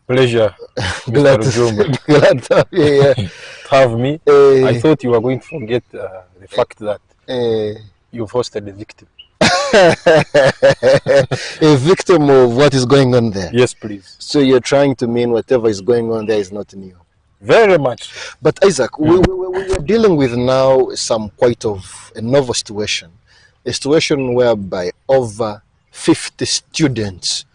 Pleasure, Glad Mr. to, RUJUMBA, glad to have you here. to have me. I thought you were going to forget the fact that you've hosted a victim. A victim of what is going on there. Yes, please. So you're trying to mean whatever is going on there is not new. Very much. But Isaac, we are dealing with now some quite of a novel situation. A situation whereby over 50 students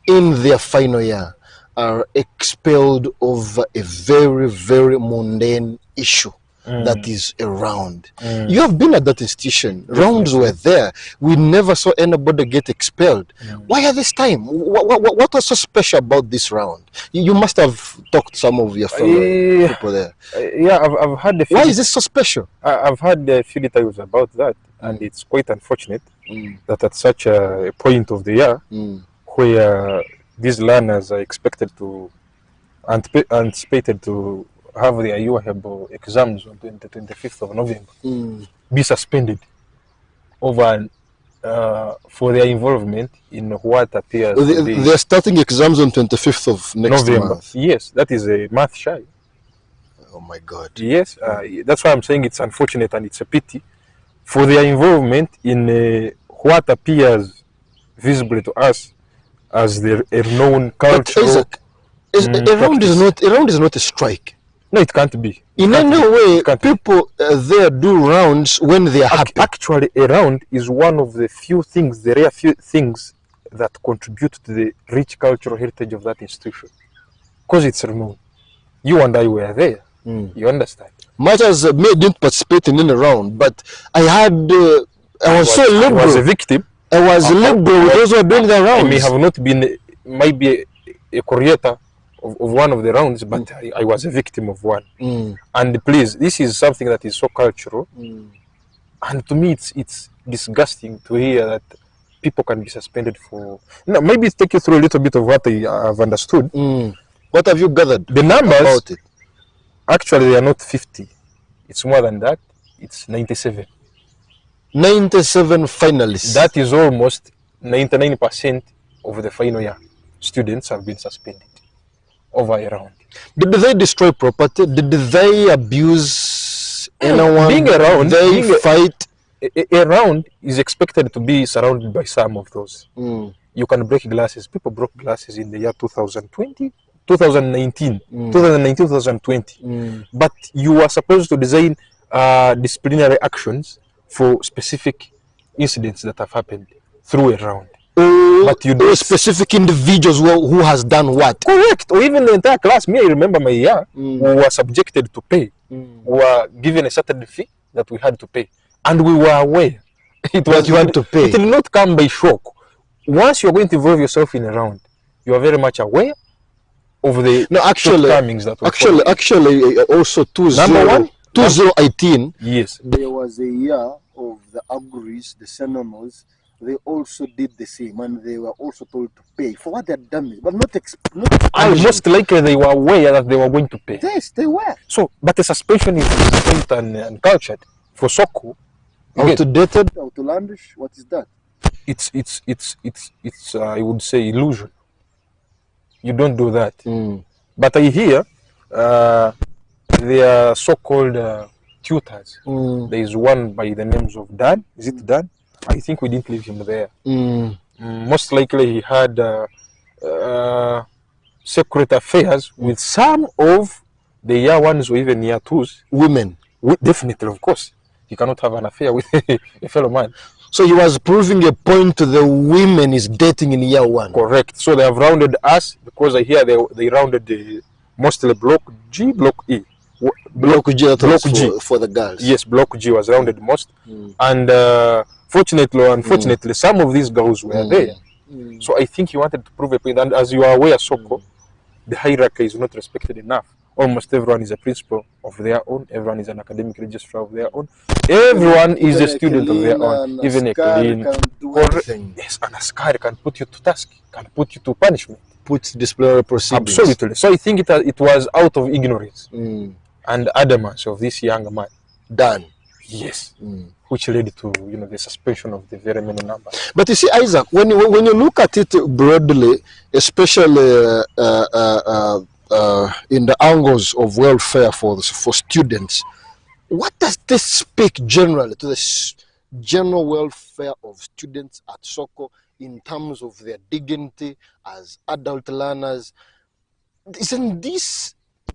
in their final year are expelled over a very, very mundane issue that is a round. You have been at that institution. Rounds were there. We never saw anybody get expelled. Why at this time? What was so special about this round? You must have talked to some of your fellow people there. Yeah, I've had a few. Why is this so special? I've had a few details about that, and it's quite unfortunate that at such a point of the year where these learners are expected to, anticipated to have their UAHEB exams on the 25th of November, be suspended over for their involvement in what appears to be... They're starting exams on 25th of next month. Yes, that is a month shy. Oh my God. Yes, that's why I'm saying it's unfortunate and it's a pity for their involvement in what appears visibly to us as a known cultural... A round is not a strike. No, it can't be. In any way, people there do rounds when they are happy. Actually, a round is one of the few things, the rare few things that contribute to the rich cultural heritage of that institution. Because it's renowned. You and I were there. You understand? Much as me didn't participate in any round, but I had, I was so liberal. I was a victim. I was liberal with those who were doing the rounds. I may have not been, maybe a curator of one of the rounds, but I was a victim of one. And please, this is something that is so cultural, and to me it's disgusting to hear that people can be suspended for... No, maybe take you through a little bit of what I have understood. What have you gathered? The numbers about it? Actually, they are not 50. It's more than that. It's 97. 97 finalists. That is almost 99% of the final year students have been suspended over a round. Did they destroy property? Did they abuse anyone? Being around, they fight? A round is expected to be surrounded by some of those. You can break glasses. People broke glasses in the year 2020, 2019, 2020. But you are supposed to design disciplinary actions for specific incidents that have happened through a round. But you do specific individuals who has done what? Correct. Or even the entire class. Me, I remember my year, who were subjected to pay. Were given a certain fee that we had to pay. And we were aware. It was you had to pay. It did not come by shock. Once you're going to involve yourself in a round, you are very much aware of the shortcomings that actually also 2018, yes, there was a year of the agris, the seminars. They also did the same, and they were also told to pay for what they had done, but not and most likely they were aware that they were going to pay. Yes, they were. So, but the suspension is distinct and cultured. For Soko, outdated, outlandish. What is that? It's I would say illusion. You don't do that. But I hear there are so-called tutors. There is one by the names of Dan. Is it Dan? I think we didn't leave him there. Most likely he had secret affairs with some of the year ones or even year twos. Women. Definitely, of course. You cannot have an affair with a fellow man. So he was proving a point to the women is dating in year one. Correct. So they have rounded us because I hear they rounded the mostly block G, block E. Block G for the girls. Yes, block G was rounded most. And fortunately or unfortunately, some of these girls were there. So I think he wanted to prove a point. And as you are aware, Soko, the hierarchy is not respected enough. Almost everyone is a principal of their own. Everyone is an academic registrar of their own. Everyone is a student of their own. Even a clean. Yes, an askari can put you to task, can put you to punishment. Put disciplinary proceedings. Absolutely. So I think it was out of ignorance and adamance of this young man. Dan. Yes. which led to the suspension of the very many numbers. But you see, Isaac, when you look at it broadly, especially in the angles of welfare for students, what does this speak generally to the general welfare of students at Soko in terms of their dignity as adult learners? Isn't this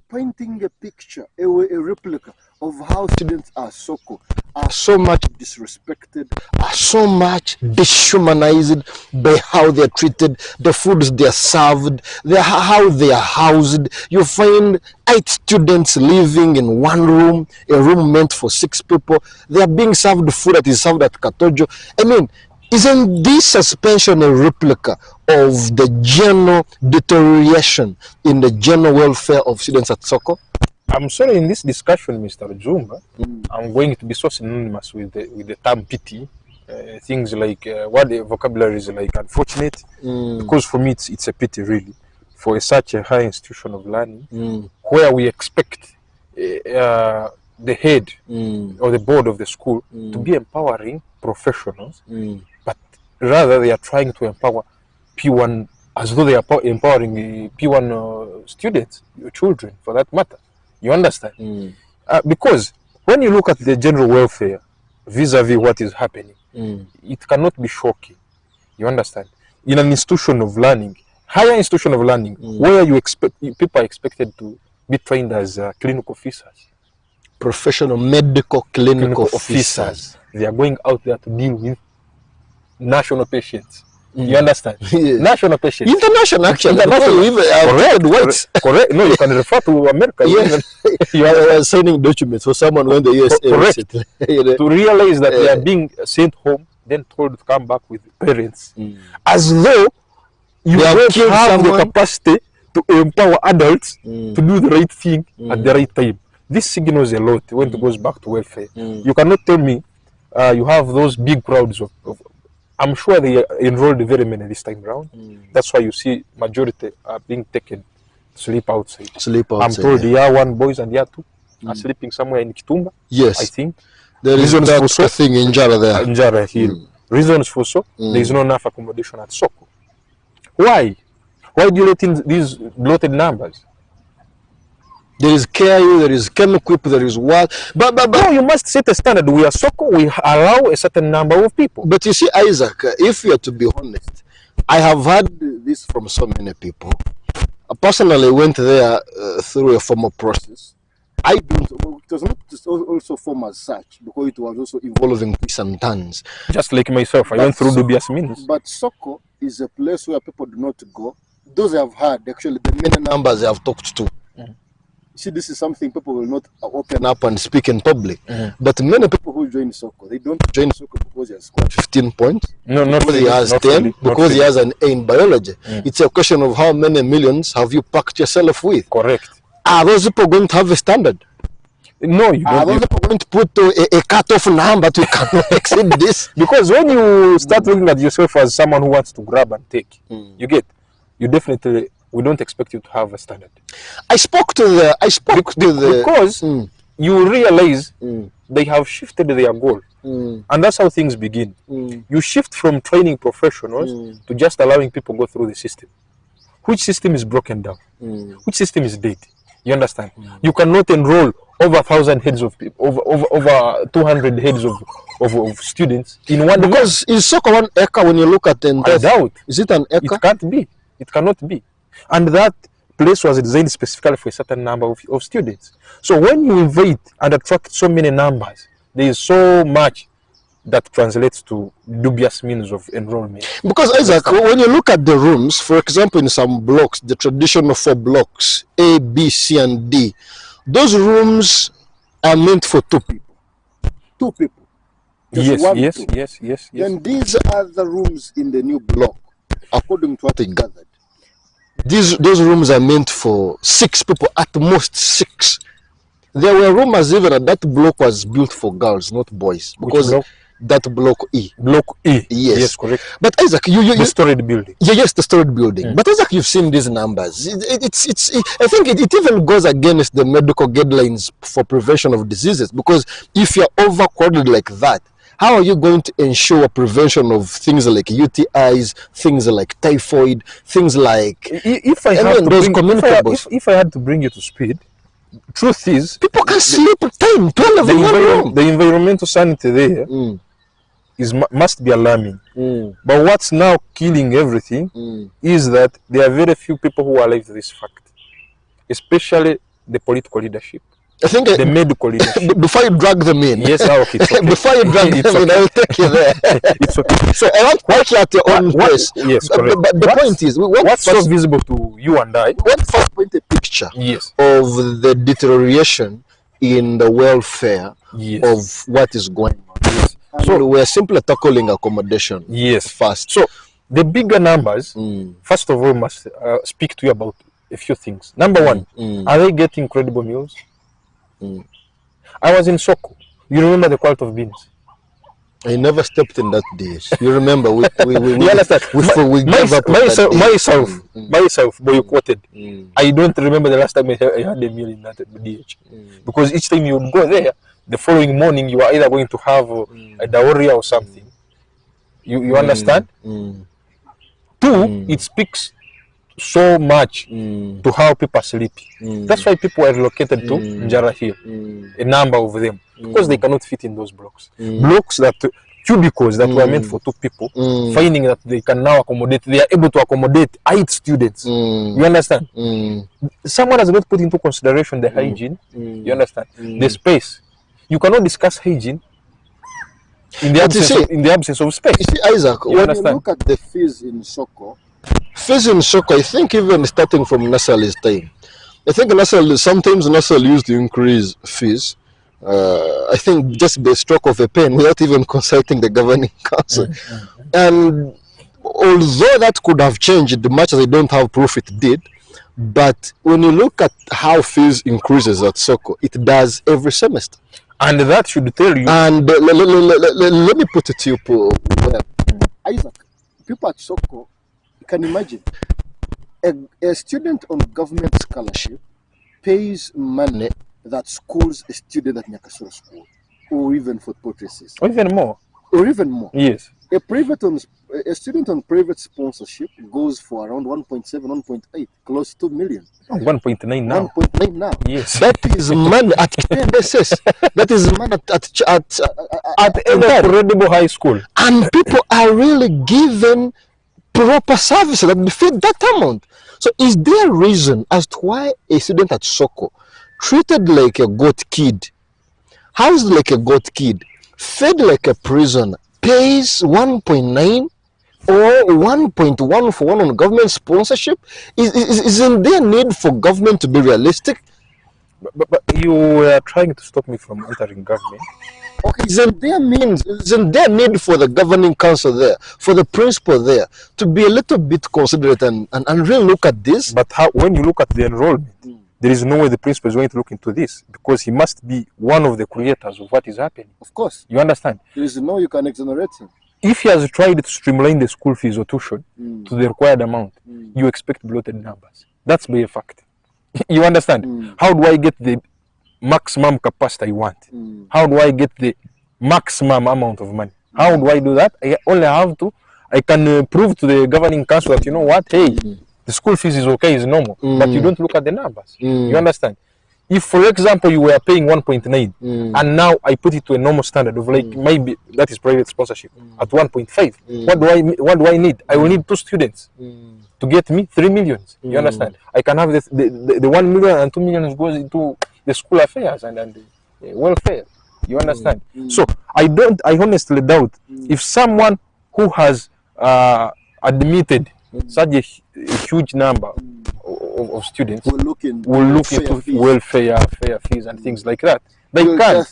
painting a picture, a replica of how students at Soko are so much disrespected, are so much dehumanized by how they're treated, the foods they're served, how they are housed? You find 8 students living in one room, a room meant for 6 people. They are being served food that is served at Katojo. I mean, isn't this suspension a replica of the general deterioration in the general welfare of students at Soko? I'm sorry, in this discussion, Mr. Rujumba, I'm going to be so synonymous with the term pity. Things like what the vocabulary is like unfortunate, because for me it's a pity really for such a high institution of learning where we expect the head or the board of the school to be empowering professionals, but rather they are trying to empower P1 as though they are empowering P1 students, children for that matter. You understand? Because when you look at the general welfare vis-a-vis what is happening, it cannot be shocking. You understand? In an institution of learning, higher institution of learning, where people are expected to be trained as clinical officers, professional medical clinical officers. They are going out there to deal with national patients. You understand? Yes. National patients. International, actually. Correct. Correct. No, you can refer to America. Yes. You are signing documents for someone when the USA. Correct. To realize that they are being sent home, then told to come back with parents, as though you don't have the capacity to empower adults to do the right thing at the right time. This signals a lot when it goes back to welfare. You cannot tell me you have those big crowds of I'm sure they enrolled very many this time around. That's why you see majority are being taken to sleep outside. I'm told the year 1 boys and year 2 are sleeping somewhere in Kitumba. Yes. I think. There is that thing in Jara there. In Jara Hill. Reasons for so, there is not enough accommodation at Soko. Why? Why do you let in these bloated numbers? There is KIU, there is Chemquip, there is what? But no, you must set a standard. We are Soko, we allow a certain number of people. But you see, Isaac, if you are to be honest, I have heard this from so many people. I personally went there through a formal process. I don't, it was not also form as such, because it was also involving twists and turns. Just like myself, I went through dubious means. But Soko is a place where people do not go. Those I have heard, actually, the many numbers I have talked to. See, this is something people will not open up and speak in public. But many people who join Soko, they don't join Soko because he has scored 15 points. No, not because really, he has 10, really, because he has an A in biology. It's a question of how many millions have you packed yourself with. Correct. Are those people going to have a standard? No, you don't. Are those people going to put a cut-off number to cannot exceed this? Because when you start looking at yourself as someone who wants to grab and take, you definitely, we don't expect you to have a standard. Because you realize they have shifted their goal. And that's how things begin. You shift from training professionals to just allowing people go through the system. Which system is broken down? Which system is dead? You understand? You cannot enroll over 1,000 heads of people, over 200 heads of students in one. Because is Soko 1 acre when you look at the I doubt. Is it an acre? It can't be. It cannot be. And that place was designed specifically for a certain number of students. So when you invite and attract so many numbers, there is so much that translates to dubious means of enrollment. Because Isaac, when you look at the rooms, for example, in some blocks, the traditional 4 blocks, A, B, C, and D, those rooms are meant for 2 people. 2 people. Yes. And these are the rooms in the new block, according to what I gathered. Those rooms are meant for 6 people, at most 6. There were rumors even that that block was built for girls, not boys. Because that block E. Block E. Yes, correct. But Isaac, the storied building. Yes, the storied building. But Isaac, you've seen these numbers. I think it even goes against the medical guidelines for prevention of diseases. Because if you're overcrowded like that, How are you going to ensure prevention of things like UTIs, things like typhoid, things like if I had to bring you to speed, truth is people can sleep 10, 12 in one room. The environmental sanity there must be alarming. But what's now killing everything is that there are very few people who are alive to this fact, especially the political leadership. I think the medical leadership. Before you drag them in. Yes, okay, it's okay. Before you drag them in, I will take you there. It's okay. So I want to watch at your own pace. Yes, correct. But the point is, what's so visible to you and I? What first paint a picture yes. of the deterioration in the welfare yes. of what is going on. Yes. So we're simply tackling accommodation. Yes. First. So the bigger numbers, first of all, must speak to you about a few things. Number one, are they getting credible meals? I was in Soko. You remember the quality of beans? I never stepped in that dish. You remember? We understand? Myself, boycotted. I don't remember the last time I had a meal in that DH. Because each time you would go there, the following morning you are either going to have a diarrhea or something. You understand? Two, it speaks so much to how people sleep. That's why people are relocated to Njara Hill, a number of them, because they cannot fit in those blocks. Cubicles that were meant for 2 people, finding that they can now accommodate, they are able to accommodate 8 students. You understand? Someone has not put into consideration the hygiene. You understand? The space. You cannot discuss hygiene in the absence of space. You see, Isaac, when you look at the fees in Soko, I think even starting from Nasal's time, I think sometimes Nasal used to increase fees. I think just by stroke of a pen without even consulting the governing council. And although that could have changed much as I don't have proof it did, but when you look at how fees increases at Soko, it does every semester. And that should tell you. And let me put it to you, well, Isaac, people at Soko, you can imagine a student on government scholarship pays money that schools a student at Nyakasura School, or even Fortportal, or even more. Or even more. Yes. A student on private sponsorship goes for around 1.7, 1.8, close to 2 million. 1.9 now. 1.9 now. Yes. That is money at KMSS. That is money at incredible high school. And people are really given proper services that befit that amount. So is there a reason as to why a student at Soko treated like a goat kid, housed like a goat kid, fed like a prisoner, pays 1.9 or 1.1 for one on government sponsorship? Isn't there need for government to be realistic? But you were trying to stop me from entering government. Okay, isn't there need for the governing council there, for the principal there, to be a little bit considerate and really look at this? But when you look at the enrollment, there is no way the principal is going to look into this, because he must be one of the creators of what is happening. Of course. You understand? There is no you can exonerate him. If he has tried to streamline the school fees or tuition to the required amount, you expect bloated numbers. That's by a fact. You understand? How do I get the maximum capacity I want? How do I get the maximum amount of money? How do I do that? I can prove to the governing council that, you know what, hey, the school fees is okay, is normal, but you don't look at the numbers. You understand? If, for example, you were paying 1.9 and now I put it to a normal standard of like maybe that is private sponsorship at 1.5, what do I need? I will need 2 students to get me 3 million. You understand? I can have the 1 million and 2 million goes into the school affairs and the welfare. You understand? So I honestly doubt if someone who has admitted such a huge number of students will look into welfare, fair fees and things like that. They can't.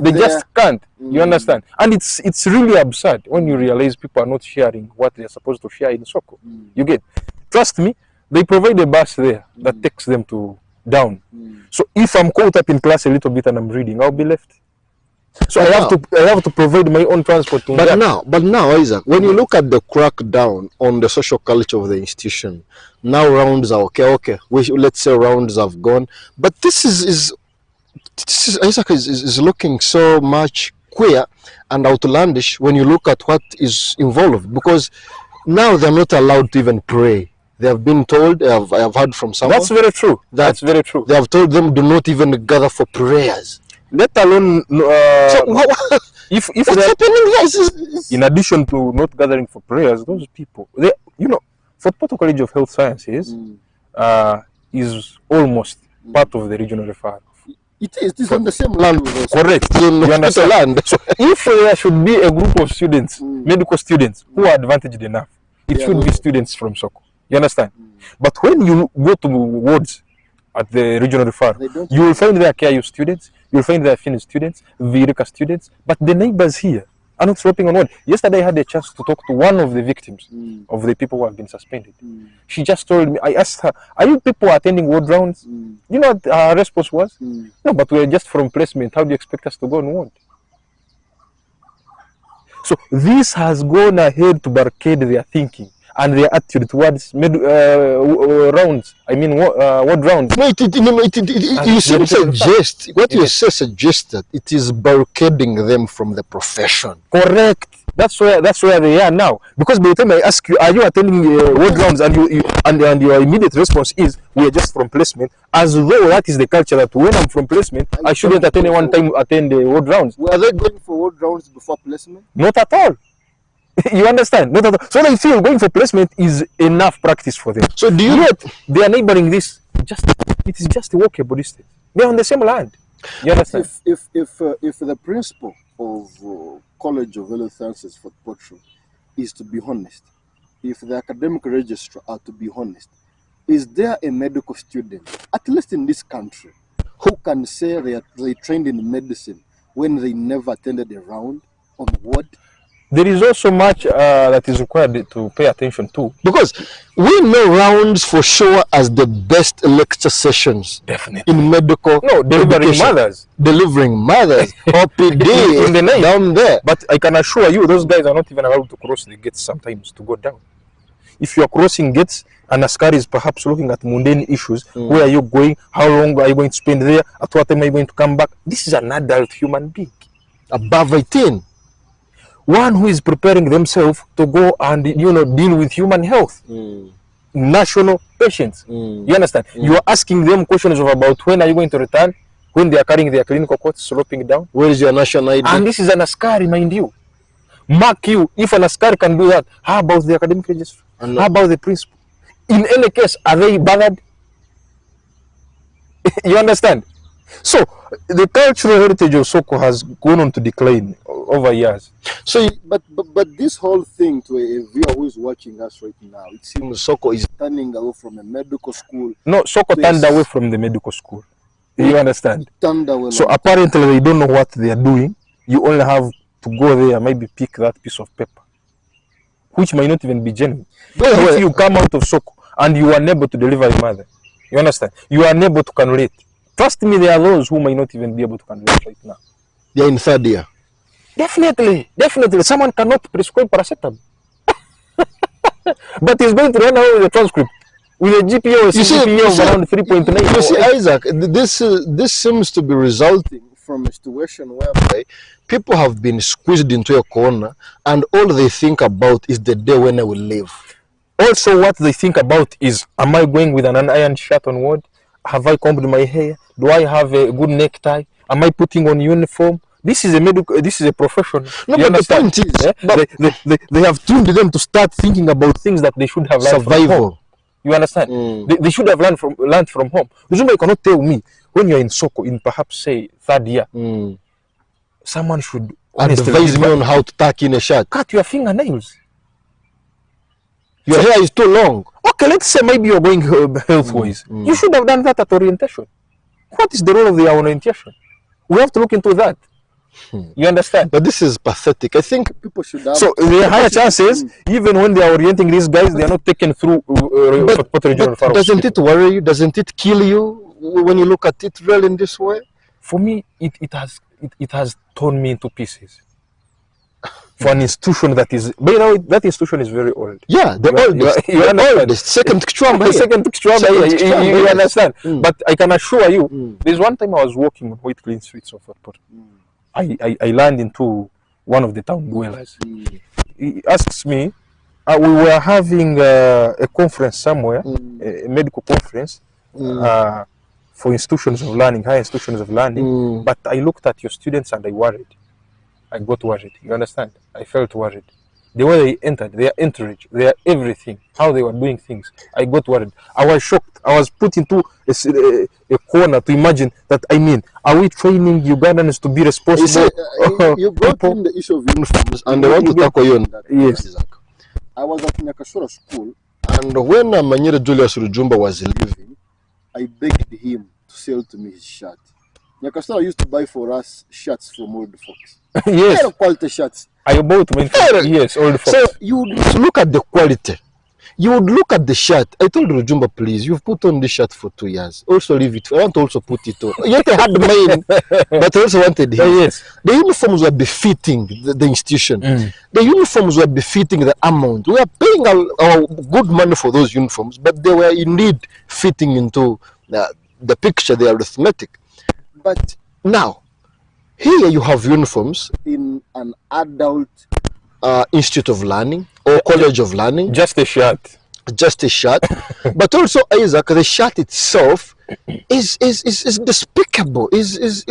They just can't. You understand? And it's really absurd when you realize people are not sharing what they are supposed to share in Soko. You get? Trust me, they provide a bus there that takes them to down. So if I'm caught up in class a little bit and I'm reading, I'll be left. So I have to provide my own transport to But now, Isaac, when you look at the crackdown on the social culture of the institution, now rounds are okay. Let's say rounds have gone, but this is Isaac is looking so much queer and outlandish when you look at what is involved, because now they're not allowed to even pray. They have been told, I have heard from someone. That's very true. That's very true. They have told them do not even gather for prayers. Let alone So if what's happening here? in addition to not gathering for prayers, those people, they, you know, Fortportal College of Health Sciences is almost part of the regional referral. It is on the same land with us. Correct. You understand? Land. So if there should be a group of students, medical students, who are advantaged enough, it should be students from Soko. You understand? But when you go to wards at the regional referral, you will find there KIU students, you will find there Finnish students, Virika students, but the neighbors here are not swapping on ward. Yesterday I had a chance to talk to one of the victims of the people who have been suspended. She just told me, I asked her, are you people attending ward rounds? You know what her response was? No, but we're just from placement. How do you expect us to go on ward? So this has gone ahead to barricade their thinking and their attitude towards rounds. I mean, ward rounds. No, you seem to suggest, what you say suggests that it is barricading them from the profession. Correct. That's where they are now. Because by the time I ask you, are you attending ward rounds, and your immediate response is, we are just from placement, as though that is the culture that when I'm from placement, I shouldn't at any one time attend the ward rounds. Were they going for ward rounds before placement? Not at all. You understand? Not at all. So they feel going for placement is enough practice for them. So do you? Yet they are neighboring this. It is just a walkable distance. They are on the same land. You understand? If the principle of College of Health Sciences for Fortportal is to be honest, if the academic registrar are to be honest, is there a medical student, at least in this country, who can say they trained in medicine when they never attended a round on ward? There is also much that is required to pay attention to. Because we know rounds for sure as the best lecture sessions. Definitely. In medical. No, delivering mothers. Delivering mothers. OPD in the night. Down there. But I can assure you, those guys are not even allowed to cross the gates sometimes to go down. If you are crossing gates and Askari is perhaps looking at mundane issues, where are you going? How long are you going to spend there? At what time are you going to come back? This is an adult human being. Above 18. One who is preparing themselves to go and deal with human health, national patients. You understand? You are asking them questions of about when are you going to return, when they are carrying their clinical coats sloping down. Where is your national ID? And this is an Askari, mind you. Mark you, if an Askari can do that, how about the academic register? How about the principal? In any case, are they bothered? You understand? So the cultural heritage of Soko has gone on to decline over years. So, but this whole thing, to a viewer who is watching us right now, it seems Soko is turning away from a medical school. No, Soko turned away from the medical school. You understand? Turned away. So apparently they don't know what they are doing. You only have to go there, maybe pick that piece of paper, which might not even be genuine. If you come out of Soko and you are unable to deliver a mother, you understand? You are unable to cannulate. Trust me, there are those who might not even be able to cannulate right now. They are in third year. Definitely. Someone cannot prescribe paracetamol. But he's going to run away with a transcript with a GPA or CGPA of around 3.9. You see, Isaac, this seems to be resulting from a situation whereby people have been squeezed into a corner and all they think about is the day when I will leave. Also, what they think about is, am I going with an iron shirt on ward? Have I combed my hair? Do I have a good necktie? Am I putting on uniform? This is a medical. This is a profession. No, but the point is, they have tuned them to start thinking about things that they should have learned from home. You understand? They should have learned from home. You cannot tell me when you're in Soko, in perhaps say third year, someone should advise me on how to tuck in a shirt. Cut your fingernails. Your hair is too long. Okay, let's say maybe you're going health-wise. You should have done that at orientation. What is the role of the orientation? We have to look into that. You understand? But this is pathetic. I think people should have... So there are higher chances, even when they are orienting these guys, they are not taken through regional but doesn't it worry you? Doesn't it kill you when you look at it really in this way? For me, it has torn me into pieces. For an institution that is, by the way, that institution is very old. Yeah, the oldest. You understand? The second Kchwamba. You understand? But I can assure you, there's one time I was walking on white clean streets of Fortportal. I landed into one of the town dwellers. He asks me, we were having a conference somewhere, a medical conference, for institutions of learning, higher institutions of learning, but I looked at your students and I worried. I got worried. You understand? I felt worried. The way they entered, their entourage, their everything, how they were doing things, I got worried. I was shocked. I was put into a corner to imagine that, I mean, are we training Ugandans to be responsible? You brought in the issue of uniforms, and I want to tackle you on that. Yes. I was at Nyakasura school, and when Manyere Julius Rujumba was leaving, I begged him to sell to me his shirt. Nyakasura used to buy for us shirts from Old Fox. Yes. Very quality shirts. I bought many. Yes, Old Fox. So you would look at the quality. You would look at the shirt. I told Rujumba, please, you've put on this shirt for 2 years. Also leave it. I want to also put it on. Yet I had mine, but I also wanted him. Yes. The uniforms were befitting the institution. The uniforms were befitting the amount. We are paying our good money for those uniforms, but they were indeed fitting into the picture, the arithmetic. But now, here you have uniforms in an adult institute of learning or college of learning. Just a shirt. Just a shirt. But also, Isaac, the shirt itself is despicable. Is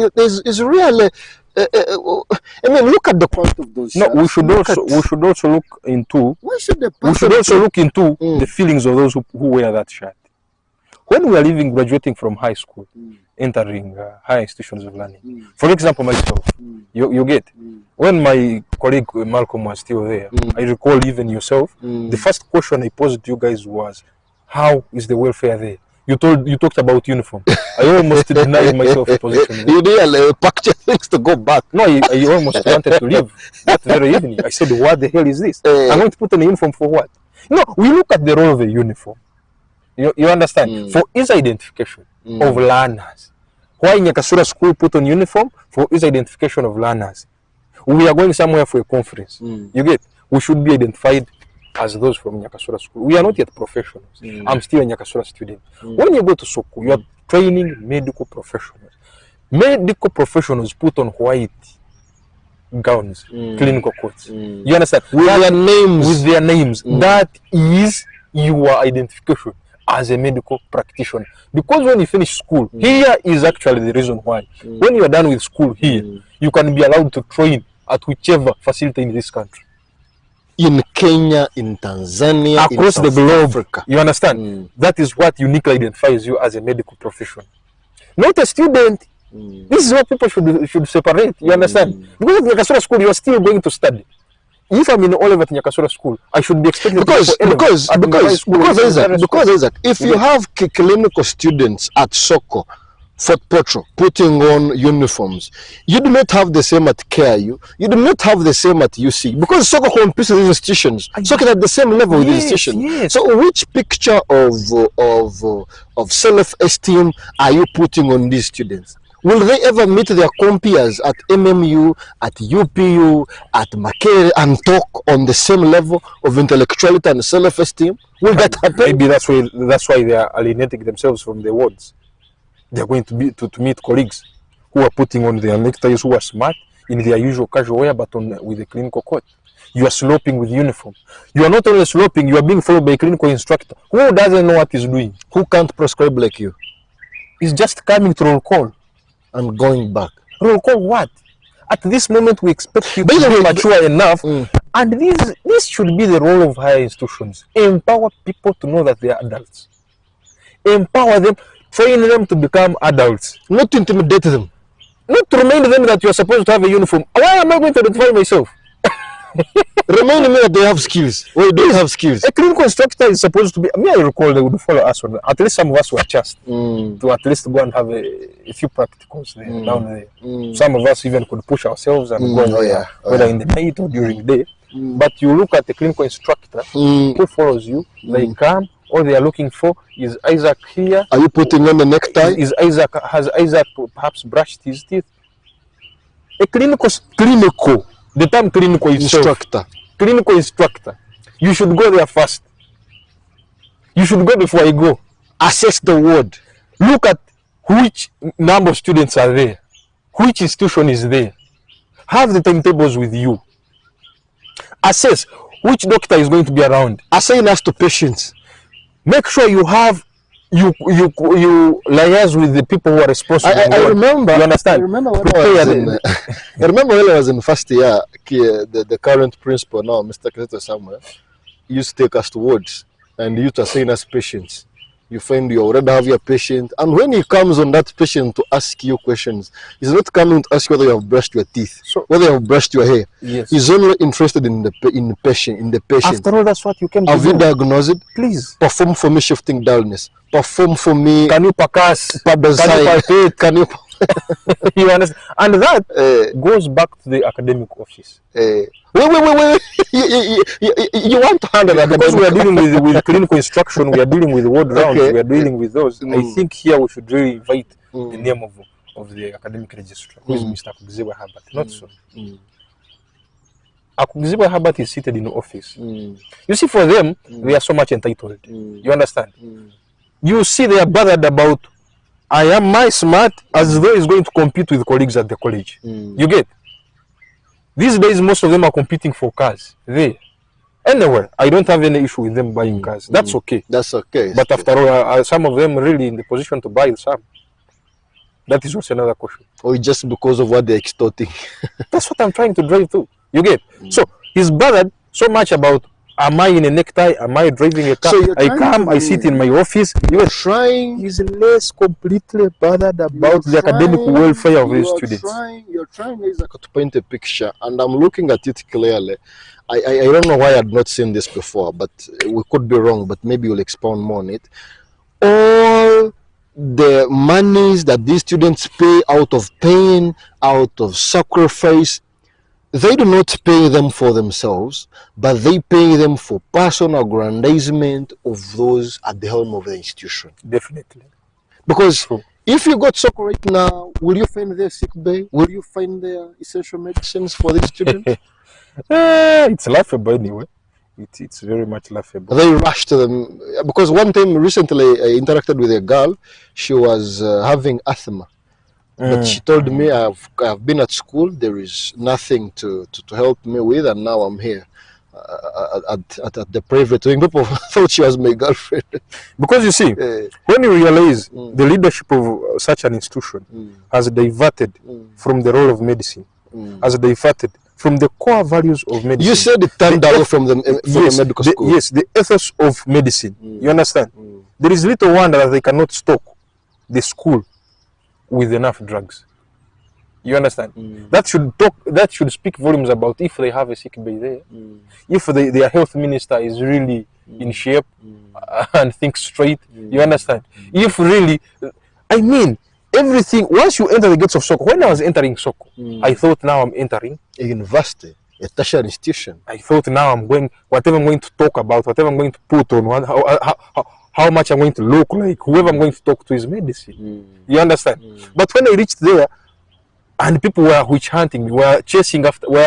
really. I mean, look at the cost of those shirts. No, we should also look into. Why should the we should also look into the feelings of those who wear that shirt. When we are graduating from high school, entering higher institutions of learning. For example, myself, you get, when my colleague Malcolm was still there, I recall even yourself, the first question I posed to you guys was, how is the welfare there? You talked about uniform. I almost denied myself a position. You really packed your things to go back. No, I almost wanted to leave that very evening. I said, what the hell is this? I'm going to put on a uniform for what? No, we look at the role of a uniform. You understand? For its identification of learners. Why Nyakasura school put on uniform? For its identification of learners. We are going somewhere for a conference. You get? We should be identified as those from Nyakasura school. We are not yet professionals. I'm still a Nyakasura student. When you go to Soko, you are training medical professionals. Medical professionals put on white gowns, clinical coats. You understand? With their names. That is your identification as a medical practitioner. Because when you finish school, here is actually the reason why. When you are done with school here, you can be allowed to train at whichever facility in this country. In Kenya, in Tanzania, across in the globe, Africa. You understand? That is what uniquely identifies you as a medical professional. Not a student. This is what people should separate. You understand? Because at Nyakasura school, you are still going to study. If I'm in Oliver at Nyakasura school, I should be expected because Isaac, if you have clinical students at Soko, Fortportal, putting on uniforms, you do not have the same at KIU, you do not have the same at UC, because Soko competes with these institutions. Soko is at the same level with these institutions. Yes. So which picture of self-esteem are you putting on these students? Will they ever meet their compeers at MMU, at UPU, at Makere and talk on the same level of intellectuality and self-esteem? Will that happen? Maybe that's why they are alienating themselves from the wards. They are going to meet colleagues who are putting on their neckties, who are smart in their usual casual wear, but with a clinical coat. You are sloping with uniform. You are not only sloping, you are being followed by a clinical instructor who doesn't know what he's doing. Who can't prescribe like you? He's just coming to roll call. And going back. Roll call what? At this moment, we expect you to be mature enough. And this should be the role of higher institutions. Empower people to know that they are adults. Empower them, train them to become adults. Not to intimidate them. Not to remind them that you are supposed to have a uniform. Why am I going to identify myself? Remind me that they have skills. Well, they don't have skills. A clinical instructor is supposed to be. I recall they would follow us on. At least some of us were just to at least go and have a few practicals there, down there. Some of us even could push ourselves and go there, whether in the night or during the day. But you look at the clinical instructor who follows you. They come. All they are looking for is Isaac here. Are you putting on the necktie? Has Isaac perhaps brushed his teeth? A clinical. The term clinical instructor. Clinical instructor. You should go there first. You should go before I go. Assess the ward. Look at which number of students are there. Which institution is there. Have the timetables with you. Assess which doctor is going to be around. Assign us to patients. Make sure you have you liaise with the people who are responsible. I remember. You understand? I remember when I remember when I was in first year. The current principal now, Mr. Kaseto Samuel, used to take us to wards and used to assign us patients. You find you already have your patient, and when he comes on that patient to ask you questions, he's not coming to ask whether you have brushed your teeth, whether you have brushed your hair. Yes. He's only interested in the patient. After all, that's what you can do. Have you diagnosed it? Please Perform for me shifting dullness. Perform for me. Can you pass? Can you? You understand? And that goes back to the academic office. Wait. You want to handle that because we are dealing with clinical instruction, we are dealing with ward rounds, we are dealing with those. I think here we should really invite the name of the academic registrar, who is Mr. Akugizibwe Herbert. Not so. Akugizibwe Herbert is seated in the office. You see, for them, they are so much entitled. You understand? You see, they are bothered about, I am my smart, as though he's going to compete with colleagues at the college. You get? These days, most of them are competing for cars. Anyway, I don't have any issue with them buying cars. That's okay. That's okay. But after all, some of them really in the position to buy some. That is also another question. Or just because of what they're extorting. That's what I'm trying to drive to. You get? So he's bothered so much about, am I in a necktie? Am I driving a car? So I come, I sit in my office. You're trying. He's less completely bothered about the academic welfare of his students. You're trying, Isaac, to paint a picture, and I'm looking at it clearly. I don't know why I had not seen this before, but we could be wrong, but maybe you'll expound more on it. All the monies that these students pay out of pain, out of sacrifice, they do not pay them for themselves, but they pay them for personal aggrandizement of those at the helm of the institution. Definitely. Because if you got Soko right now, will you find their sick bay? Will you find their essential medicines for these students? It's laughable anyway. It's very much laughable. They rush to them. Because one time recently I interacted with a girl. She was having asthma. But she told me, I've been at school, there is nothing to help me with, and now I'm here at the private wing. People thought she was my girlfriend. Because you see, when you realize the leadership of such an institution has diverted from the role of medicine, has diverted from the core values of medicine. You said it turned away from the medical school. Yes, the ethos of medicine. You understand? There is little wonder that they cannot stock the school with enough drugs. You understand? That should speak volumes about if they have a sick bay there, if their health minister is really in shape and thinks straight. You understand? If really, I mean, everything, once you enter the gates of Soko, when I was entering Soko, I thought now I'm entering a university, a tertiary institution. I thought now I'm going, whatever I'm going to talk about, whatever I'm going to put on, how much I'm going to look like, whoever I'm going to talk to is medicine. You understand? But when I reached there, and people were witch hunting me, were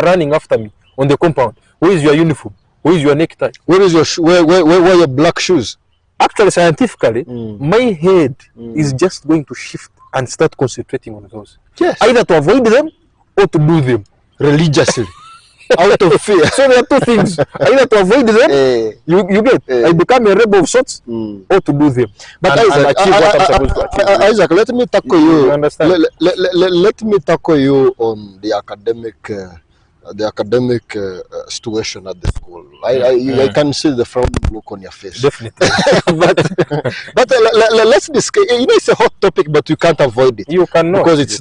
running after me on the compound. Where is your uniform? Where is your necktie? Where is your where are your black shoes? Actually, scientifically, my head is just going to shift and start concentrating on those. Yes. Either to avoid them or to do them religiously. Out of fear. So there are two things. Either to avoid them, you get, I become a rebel of sorts, or to do them. But Isaac, achieve what I'm supposed to achieve. Isaac, let me tackle you. You understand? Let me tackle you on the academic situation at the school. I can see the frown look on your face. Definitely. but let's discuss. You know, it's a hot topic, but you can't avoid it. You cannot. Because it's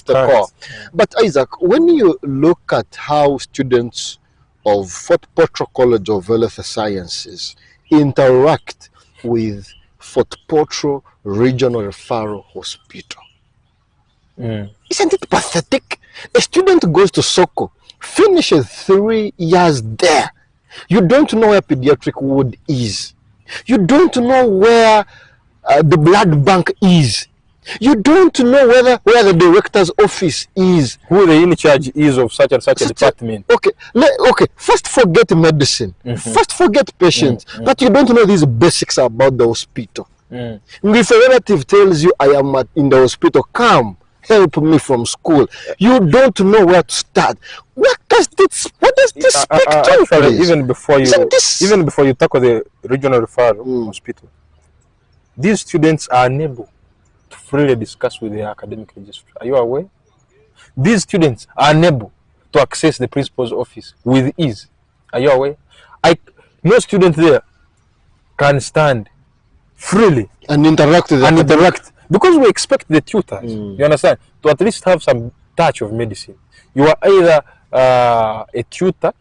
the core. But Isaac, when you look at how students of Fortportal College of Health Sciences interact with Fortportal Regional Referral Hospital, isn't it pathetic? A student goes to Soko, finishes 3 years there. You don't know where pediatric ward is. You don't know where the blood bank is. You don't know where the director's office is. Who the in charge is of such and such a department. Okay, first forget medicine. First forget patients. But you don't know these basics about the hospital. If a relative tells you, I am in the hospital, come. help me from school. You don't know where to start. What does this speak to? Actually, even before you tackle the regional referral hospital, these students are unable to freely discuss with their academic registrar. Are you aware? These students are unable to access the principal's office with ease. Are you aware? No student there can stand freely and interact with because we expect the tutors, you understand, to at least have some touch of medicine. You are either a tutor,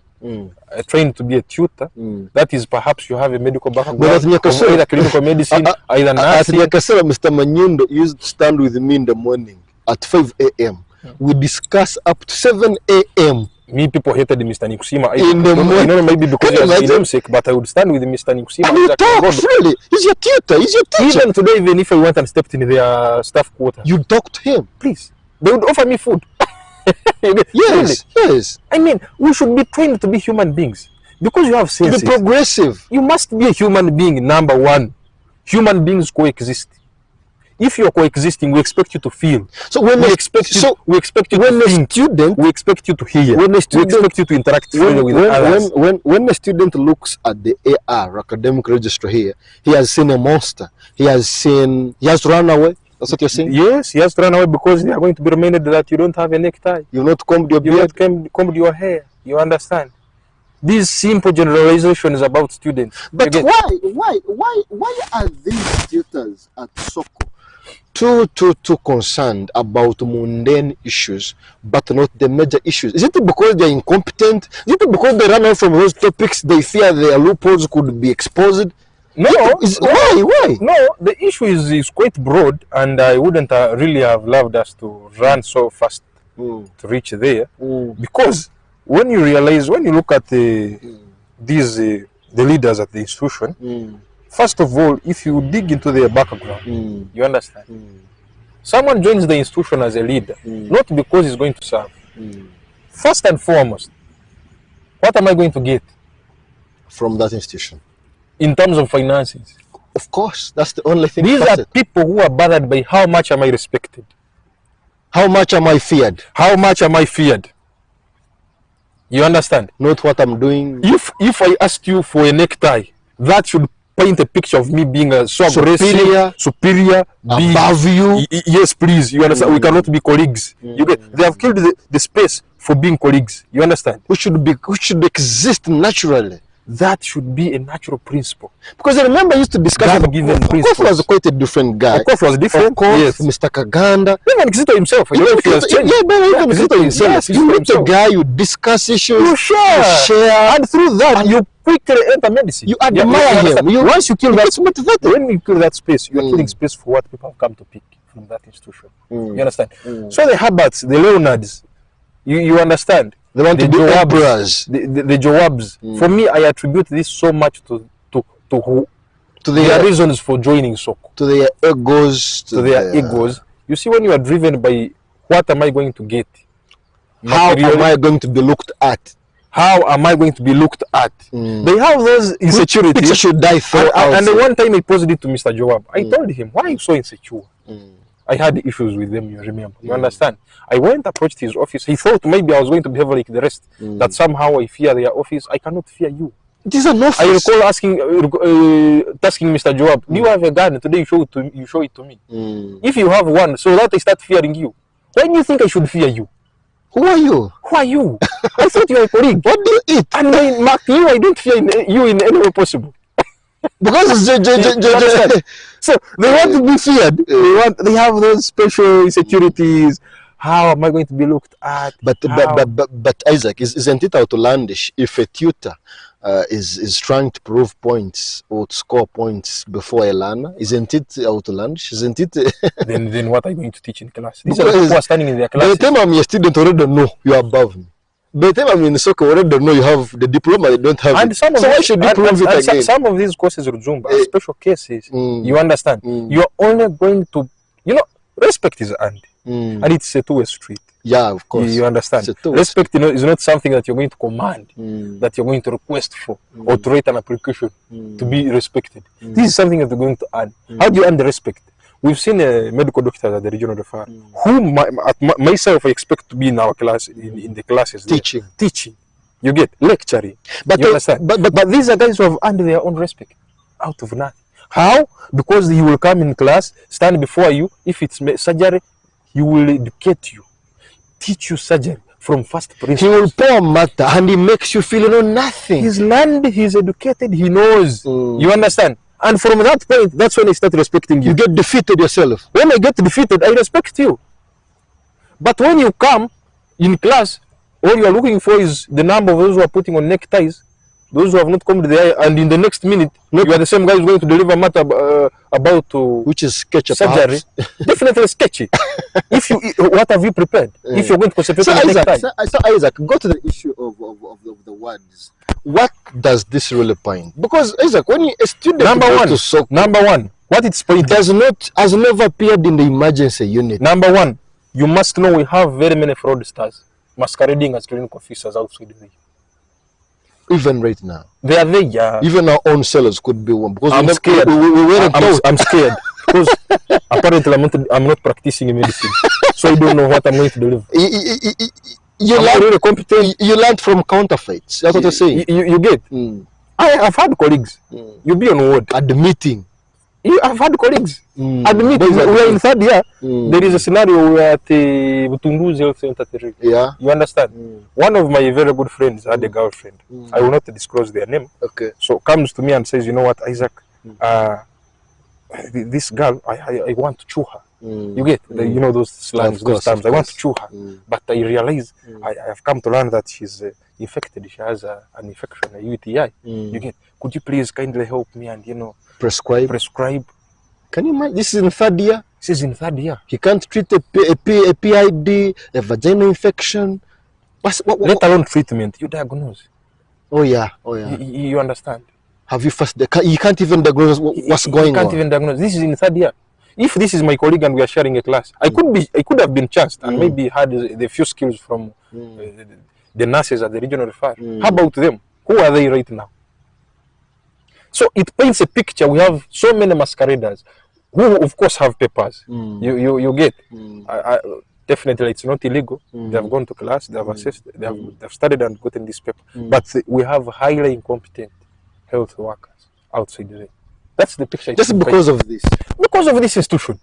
trained to be a tutor, that is perhaps you have a medical background, either clinical medicine, either nursing. Mr. Manyundo used to stand with me in the morning at 5 a.m. We discuss up to 7 a.m. Me, people hated Mr. Nikusima. In the morning. Maybe because he was namesake, but I would stand with Mr. Nikusima. And you talk freely. He's your tutor. He's your teacher. Even today, even if I went and stepped in their staff quarter, you talk to him. Please. They would offer me food. Yes, yes. I mean, we should be trained to be human beings. Because you have senses. To be progressive. You must be a human being, number one. Human beings coexist. If you're coexisting, we expect you to feel. So when we expect you to think. We expect you to hear. We expect you to interact with others. When a student looks at the AR, academic register here, he has seen a monster. He has run away. That's what you're saying? Yes, he has to run away because they are going to be reminded that you don't have a necktie. You've not combed your beard. You've not combed your hair. You understand? This simple generalization is about students. But why are these tutors at Soko too concerned about mundane issues, but not the major issues? Is it because they're incompetent? Is it because they run away from those topics, they fear their loopholes could be exposed? No. Why? No, the issue is quite broad, and I wouldn't really have loved us to run so fast to reach there. Because when you look at the leaders at the institution, first of all, if you dig into their background, you understand. Someone joins the institution as a leader, not because he's going to serve. First and foremost, what am I going to get from that institution? In terms of finances. Of course, that's the only thing. These are people who are bothered by how much am I respected? How much am I feared? How much am I feared? You understand? Not what I'm doing. If I ask you for a necktie, that should paint a picture of me being a superior, above you. Yes, please. You understand? We cannot be colleagues. They have killed the space for being colleagues. You understand? We should exist naturally. That should be a natural principle. Because I remember I used to discuss Okoth was quite a different guy. Okoth was different. Yes. Mr. Kaganda. Even Kizito himself. Even Kizito himself. You meet a guy, you discuss issues, you share. And through that, you quickly enter medicine. You admire him. Once you kill that, when you kill that space, you are killing space for what people have come to pick from that institution. You understand? So the Harbards, the Leonards, you understand? They want to be emperors. The Joabs. For me, I attribute this so much to their reasons for joining Soko. To their egos. To their egos. You see, when you are driven by what am I going to get? How am I going to be looked at? How am I going to be looked at? They have those insecurities. Which should die for and the one time I posed it to Mr. Joab, I told him, why are you so insecure? I had issues with them, you remember. You understand? I went, approached his office. He thought maybe I was going to behave like the rest. That somehow I fear their office. I cannot fear you. It is an office. I recall asking Mr. Joab, do you have a gun? Today you show it to me. If you have one, so that I start fearing you. Why do you think I should fear you? Who are you? Who are you? I thought you were a colleague. What do you eat? And I marked you. I don't fear you in any way possible. Because so they want to be feared. They have those special insecurities. How am I going to be looked at? But Isaac, isn't it outlandish if a tutor is trying to prove points or to score points before a learner? Isn't it outlandish? Isn't it? then what are you going to teach in class? These are people who are standing in their class. By the time I'm a student, I already know you are above me. By the time I'm in Soko, I already know you have the diploma, you don't have it. So why should you prove it again? Some of these courses, Rujumba, are special cases. You understand? You are only going to, respect is earned. And it's a two-way street. Yeah, of course. You understand? Respect is not something that you're going to command, that you're going to request for, or to write an application to be respected. This is something that you're going to earn. How do you earn the respect? We've seen medical doctors at the regional referral, who myself I expect to be in our class, in the classes. Teaching. You get lecturing. But you understand? But these are guys who have earned their own respect out of nothing. How? Because he will come in class, stand before you. If it's surgery, he will educate you, teach you surgery from first principles. He will pour matter and he makes you feel you know nothing. He's learned, he's educated, he knows. You understand? And from that point, that's when I start respecting you. You get defeated yourself. When I get defeated, I respect you. But when you come in class, all you are looking for is the number of those who are putting on neckties, those who have not come to the eye, and in the next minute, you are the same guy who's going to deliver matter about which is sketchy surgery. Definitely sketchy. If you, what have you prepared? If you're going to concentrate on the necktie. So Isaac, go to the issue of the words. What does this really point? Because Isaac, when a student number one, what it's pointing has never appeared in the emergency unit. Number one, you must know we have very many fraudsters masquerading as clinical officers outside the. Even right now, they are there. Yeah. Even our own sellers could be one. Because I'm scared. I'm scared because apparently I'm not practicing medicine, so I don't know what I'm going to deliver. You learn really competent. You learned from counterfeits. That's what I'm saying. You get. I've had colleagues. You be on ward at the meeting. I've had colleagues at the meeting. We are in third year. There is a scenario where at the Butunguzi Health Center. Yeah. You understand? One of my very good friends had a girlfriend. I will not disclose their name. Okay. So comes to me and says, you know what, Isaac, this girl, I want to chew her. You get, you know those slangs, those terms. I want to chew her. But I realize I have come to learn that she's infected. She has an infection, a UTI. You get, could you please kindly help me and, you know, prescribe. Can you imagine? This is in third year. This is in third year. He can't treat a PID, a vaginal infection. Let alone treatment. You diagnose. Oh yeah. You understand? Have you first? You can't even diagnose what's going on. You can't even diagnose. This is in third year. If this is my colleague and we are sharing a class, I could have been chanced and maybe had the few skills from the nurses at the regional referral. How about them? Who are they right now? So it paints a picture. We have so many masqueraders who, of course, have papers. You get. Definitely, it's not illegal. They have gone to class. They have assessed. They have studied and gotten this paper. But we have highly incompetent health workers outside there. That's the picture. Just because of this. Because of this institution.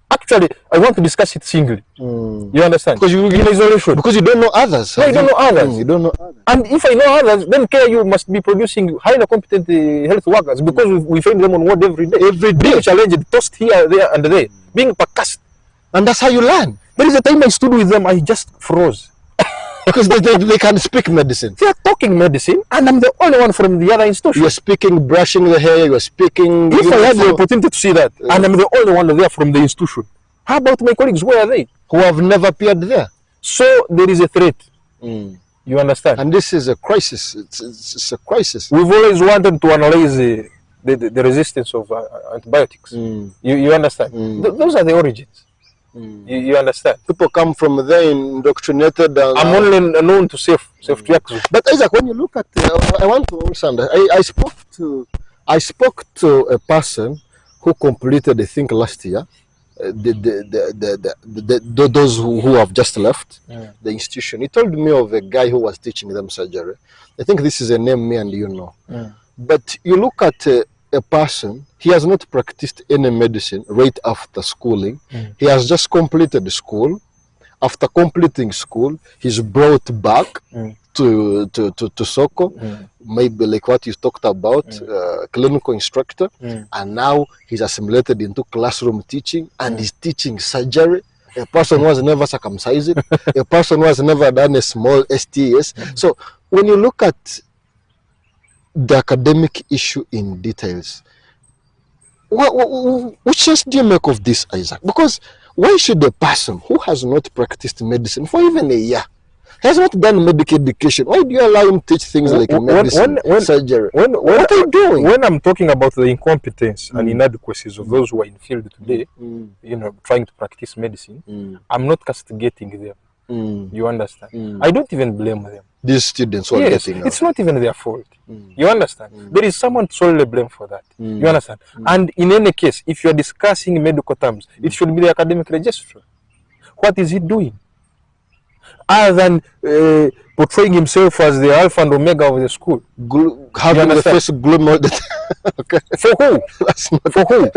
Actually, I want to discuss it singly. You understand? Because you're in isolation. Because you don't know others. No, you don't know others. You don't know others. And if I know others, then KU must be producing highly competent health workers because we find them on ward every day. Every day. Being challenged, tossed here, there, and there. Being percussed. And that's how you learn. There is a time I stood with them, I just froze. Because they can speak medicine. They are talking medicine, and I'm the only one from the other institution. You're speaking, brushing the hair, you're speaking. If I had the opportunity to see that, and I'm the only one there from the institution, how about my colleagues? Where are they? Who have never appeared there. So there is a threat. You understand? And this is a crisis. It's a crisis. We've always wanted to analyze the resistance of antibiotics. You understand? Those are the origins. You understand? People come from there indoctrinated. And, I'm only known to safe reaction. But Isaac, when you look at, I want to understand. I spoke to a person who completed, I think, last year. Those who have just left the institution. He told me of a guy who was teaching them surgery. I think this is a name me and you know. But you look at a person, he has not practiced any medicine right after schooling. He has just completed school. After completing school, he's brought back to Soko, maybe like what you talked about, clinical instructor, and now he's assimilated into classroom teaching and he's teaching surgery. A person who has never circumcised, a person who has never done a small STS. So when you look at the academic issue in details, what sense do you make of this, Isaac? Because why should a person who has not practiced medicine for even a year, has not done medical education, why do you allow him to teach things like medicine, surgery? What are you doing? When I'm talking about the incompetence and inadequacies of those who are in field today, you know, trying to practice medicine, I'm not castigating them. You understand? I don't even blame them. These students who are Yes, getting it's not even their fault. You understand? There is someone solely blamed for that. You understand? And in any case, if you are discussing medical terms, it should be the academic registrar. What is he doing? Other than portraying himself as the alpha and omega of the school. Having the face gloom all the time. Okay. For who? That's not For who?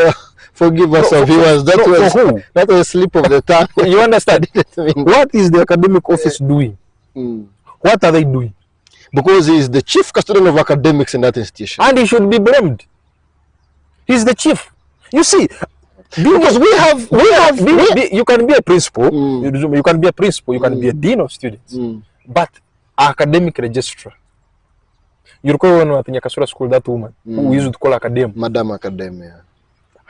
Forgive us, our viewers. That was for who? that was a slip of the tongue. You understand? What is the academic office doing? What are they doing? Because he is the chief custodian of academics in that institution. And he should be blamed. He's the chief. You see, because you can be a principal, you can be a principal, you can be a dean of students, but academic registrar. You recall when we were at Nyakasura school, that woman who used to call academic. Madam Academia.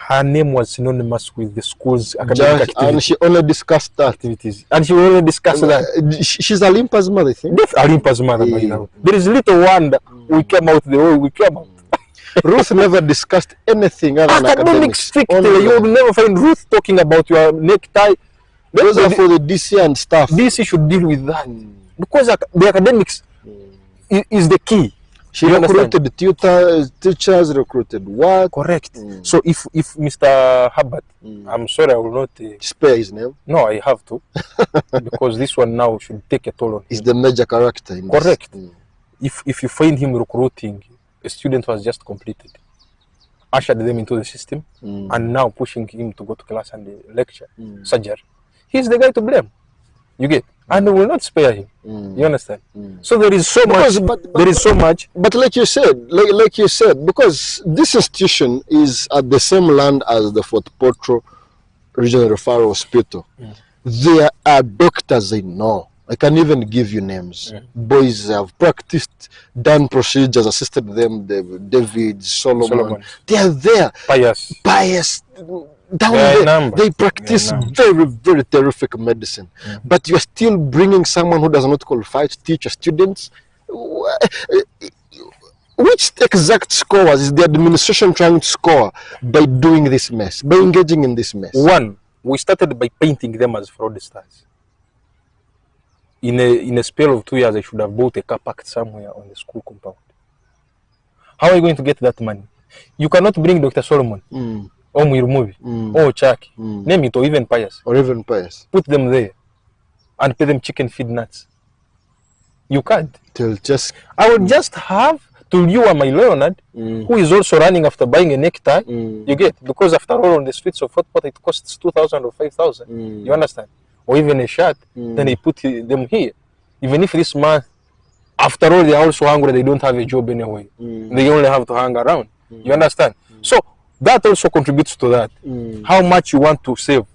Her name was synonymous with the school's academic activities. And she only discussed that. And she only discussed that. She's Alimpa's mother, I think. Alimpa's mother, by now. There is little wonder we came out the way we came out. Ruth never discussed anything other than academics. Strictly, you will never find Ruth talking about your necktie. Those are for the DC and staff. DC should deal with that. Because the academics is the key. She recruited teachers, recruited what? Correct. So if Mr. Hubbard, I'm sorry, I will not spare his name. No, I have to, because this one now should take a toll on him. He's the major character in correct. If you find him recruiting a student who has just completed, ushered them into the system, and now pushing him to go to class and lecture, surgery, he's the guy to blame. You get? And we will not spare him. You understand? So there is so much. There is so much. But like you said, because this institution is at the same land as the Fortportal Regional Referral Hospital, there are doctors I know. I can even give you names. Boys have practiced, done procedures, assisted them. David, Solomon. They are there. Pious. Down there, they practice very, very terrific medicine. But you're still bringing someone who does not qualify to teach your students. Which exact scores is the administration trying to score by doing this mess, by engaging in this mess? One, we started by painting them as fraudsters. In a spell of 2 years, I should have bought a car parked somewhere on the school compound. How are you going to get that money? You cannot bring Dr. Solomon. Or Murumovi, or Chaki, name it, or even Pious. Put them there and pay them chicken feed nuts. You can't. I would just have to lure my Leonard, who is also running after buying a necktie. You get? Because after all, on the streets of Fortportal, it costs 2,000 or 5,000. You understand? Or even a shirt. Then they put them here. Even if this month, after all, they are also hungry, they don't have a job anyway. They only have to hang around. You understand? So, that also contributes to that. How much you want to save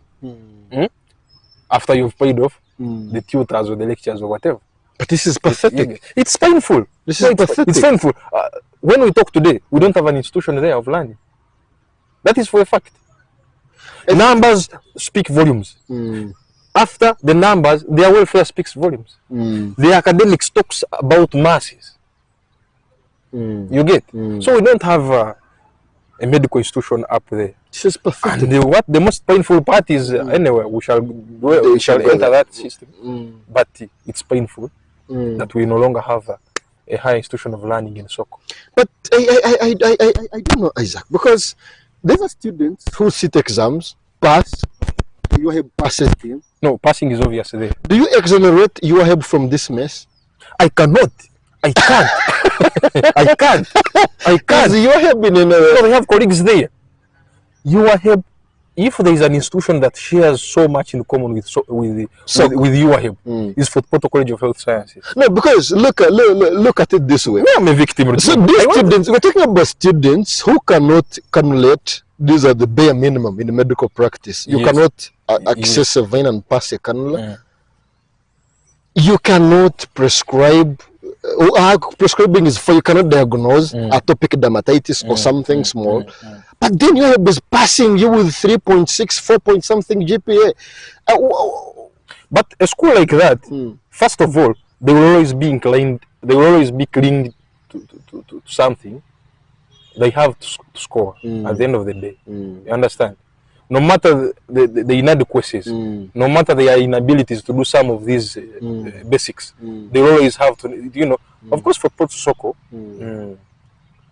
after you've paid off the tutors or the lectures or whatever. But this is pathetic. It's painful. This is pathetic. It's painful. When we talk today, we don't have an institution there of learning. That is for a fact. Numbers speak volumes. After the numbers, their welfare speaks volumes. The academics talks about masses. You get? So we don't have a medical institution up there. This is pathetic. And the most painful part is anyway we shall enter that system. But it's painful that we no longer have a higher institution of learning in Soko. But I don't know, Isaac, because there are students who sit exams, pass. You have passes team. No, passing is obvious there. Do you exonerate your help from this mess? I cannot. I can't. I can't. You have been in no, we have colleagues there. You are help. If there is an institution that shares so much in common with your help, is Fortportal College of Health Sciences. No, because look at it this way. I'm a victim. So these students, we're talking about students who cannot cannulate. These are the bare minimum in medical practice. You cannot access a vein and pass a cannula. You cannot prescribe. Prescribing is for you cannot diagnose atopic dermatitis or something small, but then you have passing you with 3.6, 4 point something GPA. But a school like that, first of all, they will always be inclined. They will always be clinging to something. They have to score at the end of the day. You understand? no matter the inadequacies, no matter their inabilities to do some of these basics, they always have to, you know, of course, Fortportal Soccer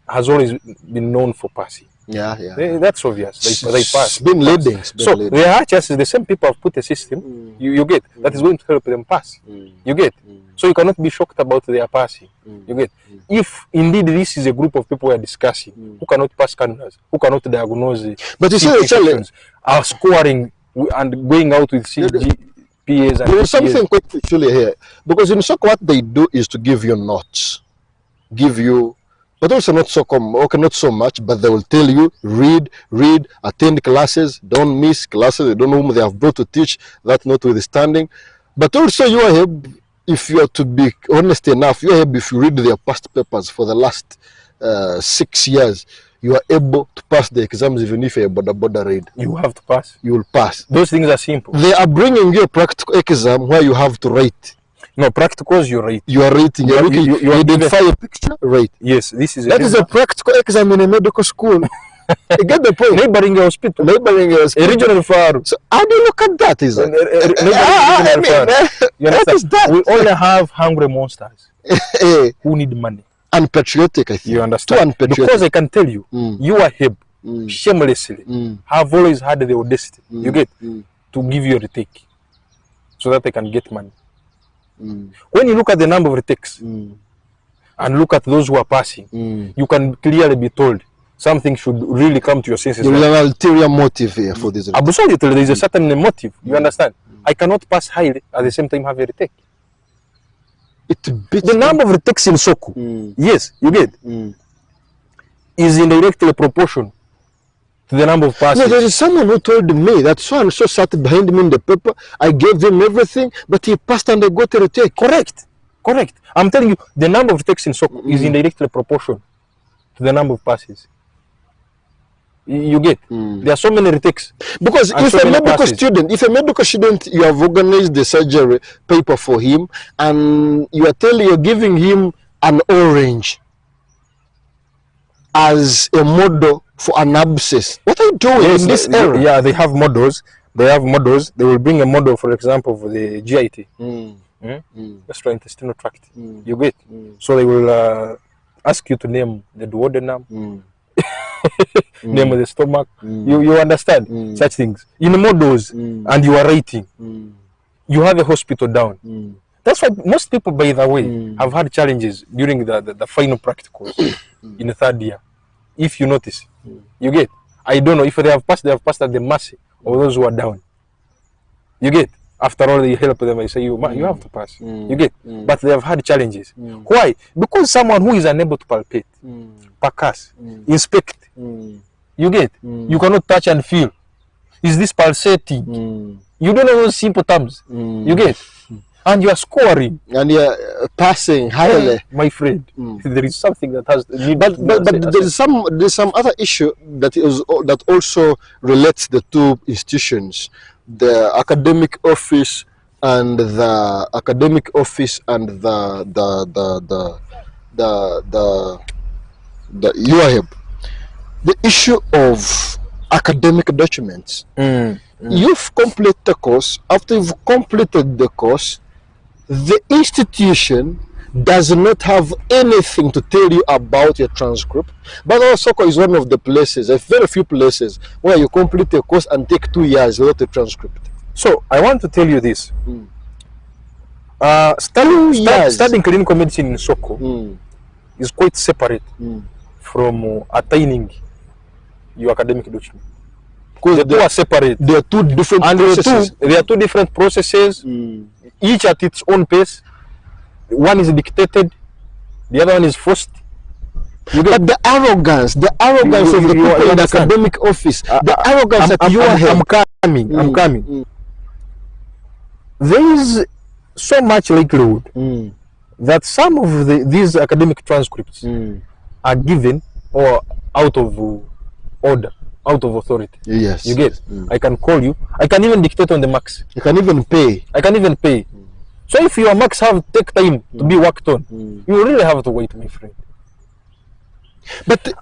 has always been known for passing. That's obvious. They pass. It's been leading. So there are chances the same people have put a system, you get, that is going to help them pass. You get. So you cannot be shocked about their passing. You get. If indeed this is a group of people we are discussing who cannot pass candidates, who cannot diagnose, but you see the challenge are scoring and going out with CGPAs. And there is something quite peculiar here, because in soccer what they do is to give you notes, but also not so not so much, but they will tell you read, attend classes, don't miss classes, they don't know whom they have brought to teach, that notwithstanding. But also you are here, if you are to be honest enough, you are here, if you read their past papers for the last 6 years, you are able to pass the exams even if you are border read. You have to pass. You will pass. Those things are simple. They are bringing you a practical exam where you have to rate. No, practicals you rate. You are rating. You identify a picture, rate. Yes, this is that is a practical exam in a medical school. You get the point. Neighboring hospital. A regional farm. So how do you look at that? Is it? What is that? We only have hungry monsters who need money. Unpatriotic, I think. You understand? Because I can tell you, you are HEB, shamelessly, have always had the audacity, you get, to give you a retake so that they can get money. When you look at the number of retakes and look at those who are passing, you can clearly be told something should really come to your senses. There is an ulterior motive here for this. Absolutely, there is a certain motive. You understand? I cannot pass highly at the same time have a retake. The number of retakes in Soku, yes, you get, is in directly proportion to the number of passes. No, there is someone who told me that so and so sat behind me in the paper. I gave him everything, but he passed and I got a retake. Correct. I'm telling you, the number of retakes in Soku is in directly proportion to the number of passes. You get. There are so many retakes. Because if a medical student, you have organized the surgery paper for him, and you're giving him an orange as a model for an abscess. What are you doing in this era? Yeah, they have models. They will bring a model, for example, for the GIT, gastrointestinal tract. You get. So they will ask you to name the duodenum. Name of the stomach. You understand such things in models, and you are rating. You have a hospital down. That's why most people, by the way, have had challenges during the final practicals in the third year. If you notice, you get. I don't know if they have passed at the mercy of those who are down. You get. After all, they help them. I say you have to pass. You get. But they have had challenges. Why? Because someone who is unable to palpate, percuss, inspect. You get. You cannot touch and feel. Is this pulsating? You don't know those simple terms. You get. And you are scoring. And you are passing highly. My friend, there is something that has. But there's some other issue that also relates the two institutions, the academic office and the UAHEB. The issue of academic documents. You've completed the course. After you've completed the course, the institution does not have anything to tell you about your transcript. But also is one of the places, very few places, where you complete a course and take 2 years without a transcript. So I want to tell you this. Studying clinical medicine in Soko is quite separate from attaining your academic document. Because the two are separate. They are two different processes. They are two different processes, each at its own pace. One is dictated, the other one is forced. But the arrogance of the people in the academic office, the arrogance that you are having. I'm coming. There is so much likelihood that some of these academic transcripts are given or out of order, out of authority. Yes. You get. I can call you. I can even dictate on the marks. You can even pay. I can even pay. So if your marks take time to be worked on, you really have to wait, my friend.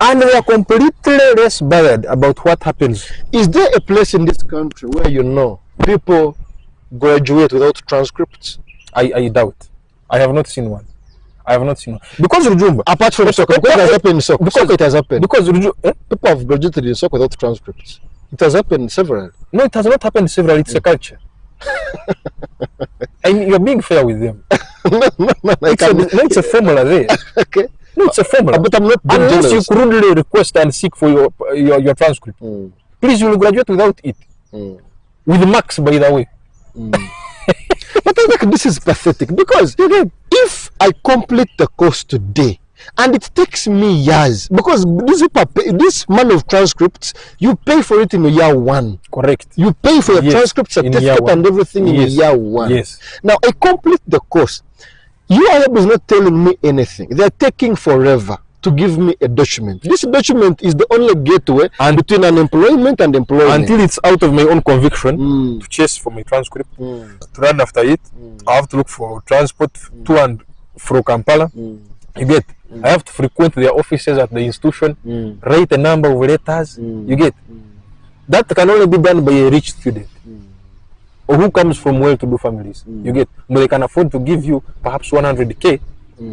And they are completely less bothered about what happens. Is there a place in this country where you know people graduate without transcripts? I doubt. I have not seen one. I have not seen one. Because Rujumba. Apart from soccer, because it has happened in soccer. Because It has happened. Because People have graduated in soccer without transcripts. It has happened several. no, it has not happened several. It's a culture. I mean, you're being fair with them. It's a formula there. Okay. No, it's a formula. But I'm not being Unless jealous. you crudely request and seek for your transcript. Please, you will graduate without it. With marks, by the way. But I think this is pathetic because if I complete the course today and it takes me years, because this man of transcripts, you pay for it in year one. Correct. You pay for your transcript in year certificate one. and everything in year one. Yes. Now I complete the course. UIB is not telling me anything. They are taking forever to give me a document. This document is the only gateway between unemployment and employment. Until it's out of my own conviction to chase for my transcript, to run after it, I have to look for transport to and from Kampala. You get? I have to frequent their offices at the institution, write a number of letters. You get? That can only be done by a rich student or who comes from well-to-do families. You get? But they can afford to give you perhaps 100K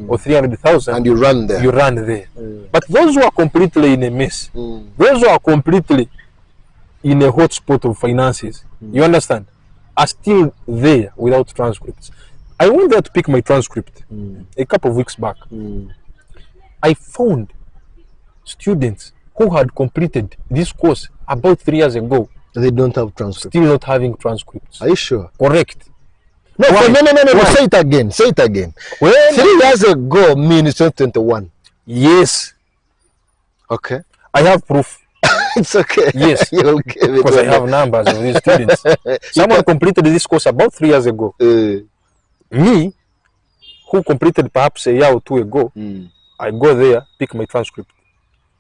or 300,000, and you run there. You run there. But those who are completely in a mess, those who are completely in a hotspot of finances, you understand, are still there without transcripts. I went there to pick my transcript a couple of weeks back. I found students who had completed this course about 3 years ago. They don't have transcripts. Still not having transcripts. Are you sure? Correct. No, no. Say it again. Say it again. Well, 3 years ago means 2021. Yes. Okay. I have proof. It's okay. Yes. You'll give it. Because I have numbers of these students. Someone completed this course about 3 years ago. Me, who completed perhaps a year or two ago, I go there, pick my transcript,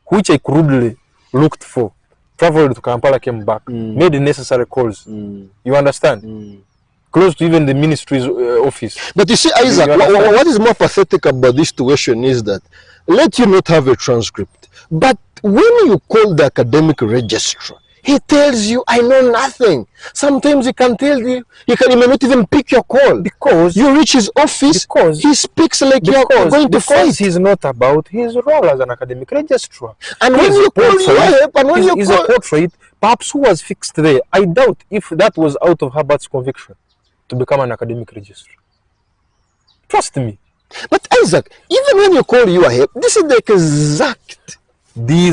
which I crudely looked for, traveled to Kampala, came back, made the necessary calls. You understand? Close to even the ministry's office. But you see, Isaac, what is more pathetic about this situation is that let you not have a transcript, but when you call the academic registrar, he tells you, I know nothing. Sometimes he can tell you, he may not even pick your call. Because you reach his office, he speaks like you're going to fight. Because he's not about his role as an academic registrar. And when you call your help, and when you he's a portrait, perhaps who was fixed there. I doubt if that was out of Herbert's conviction to become an academic registrar. Trust me. But Isaac, even when you call your help, this is the exact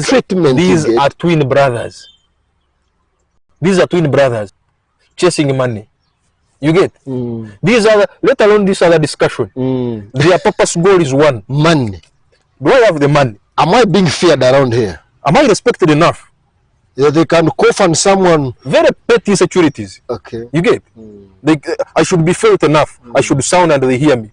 treatment. These are twin brothers. These are twin brothers chasing money. You get? These are, let alone this other discussion. Their purpose goal is one. Money. Do I have the money? Am I being feared around here? Am I respected enough? Yeah, they can cough on someone. Very petty insecurities. Okay. You get? I should be felt enough. I should sound and they hear me.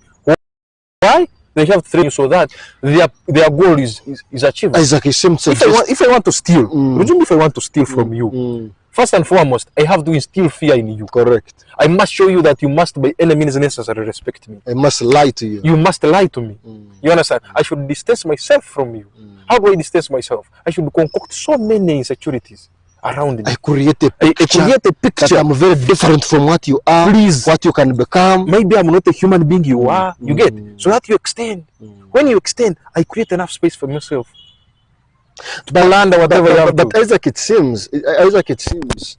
Why? They have to train you so that their goal is achieved. Isaac, it seems if I want to steal, if I want to steal from you, first and foremost, I have to instill fear in you. Correct. I must show you that you must by any means necessary respect me. I must lie to you. You must lie to me. You understand? I should distance myself from you. How do I distance myself? I should concoct so many insecurities around me. I create a picture that I'm very different from what you are. Please. What you can become. Maybe I'm not a human being you are. You get? So that you extend. When you extend, I create enough space for myself. To land or whatever you have to. But Isaac, it seems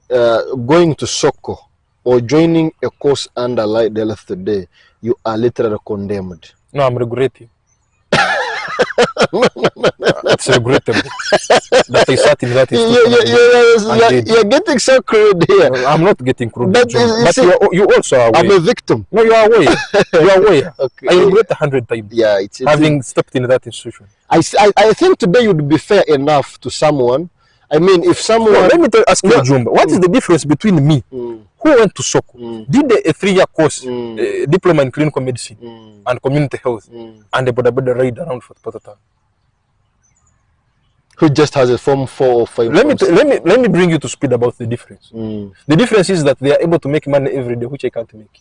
going to Soko or joining a course under Light Health today, you are literally condemned. No, I'm regretting. It's regrettable that I sat in that institution. You're getting so crude here. I'm not getting crude, but you also are aware. I'm a victim. No, you are aware. You are aware. Okay. I regret 100 times. Yeah, having stepped in that institution. I think today would be fair enough to someone. I mean, if someone... No, let me ask you, Rujumba, what is the difference between me, who went to Soko, did a 3-year course, diploma in clinical medicine and community health, and a boda ride around Fortportal? Who just has a form 4 or 5? Let me bring you to speed about the difference. The difference is that they are able to make money every day, which I can't make.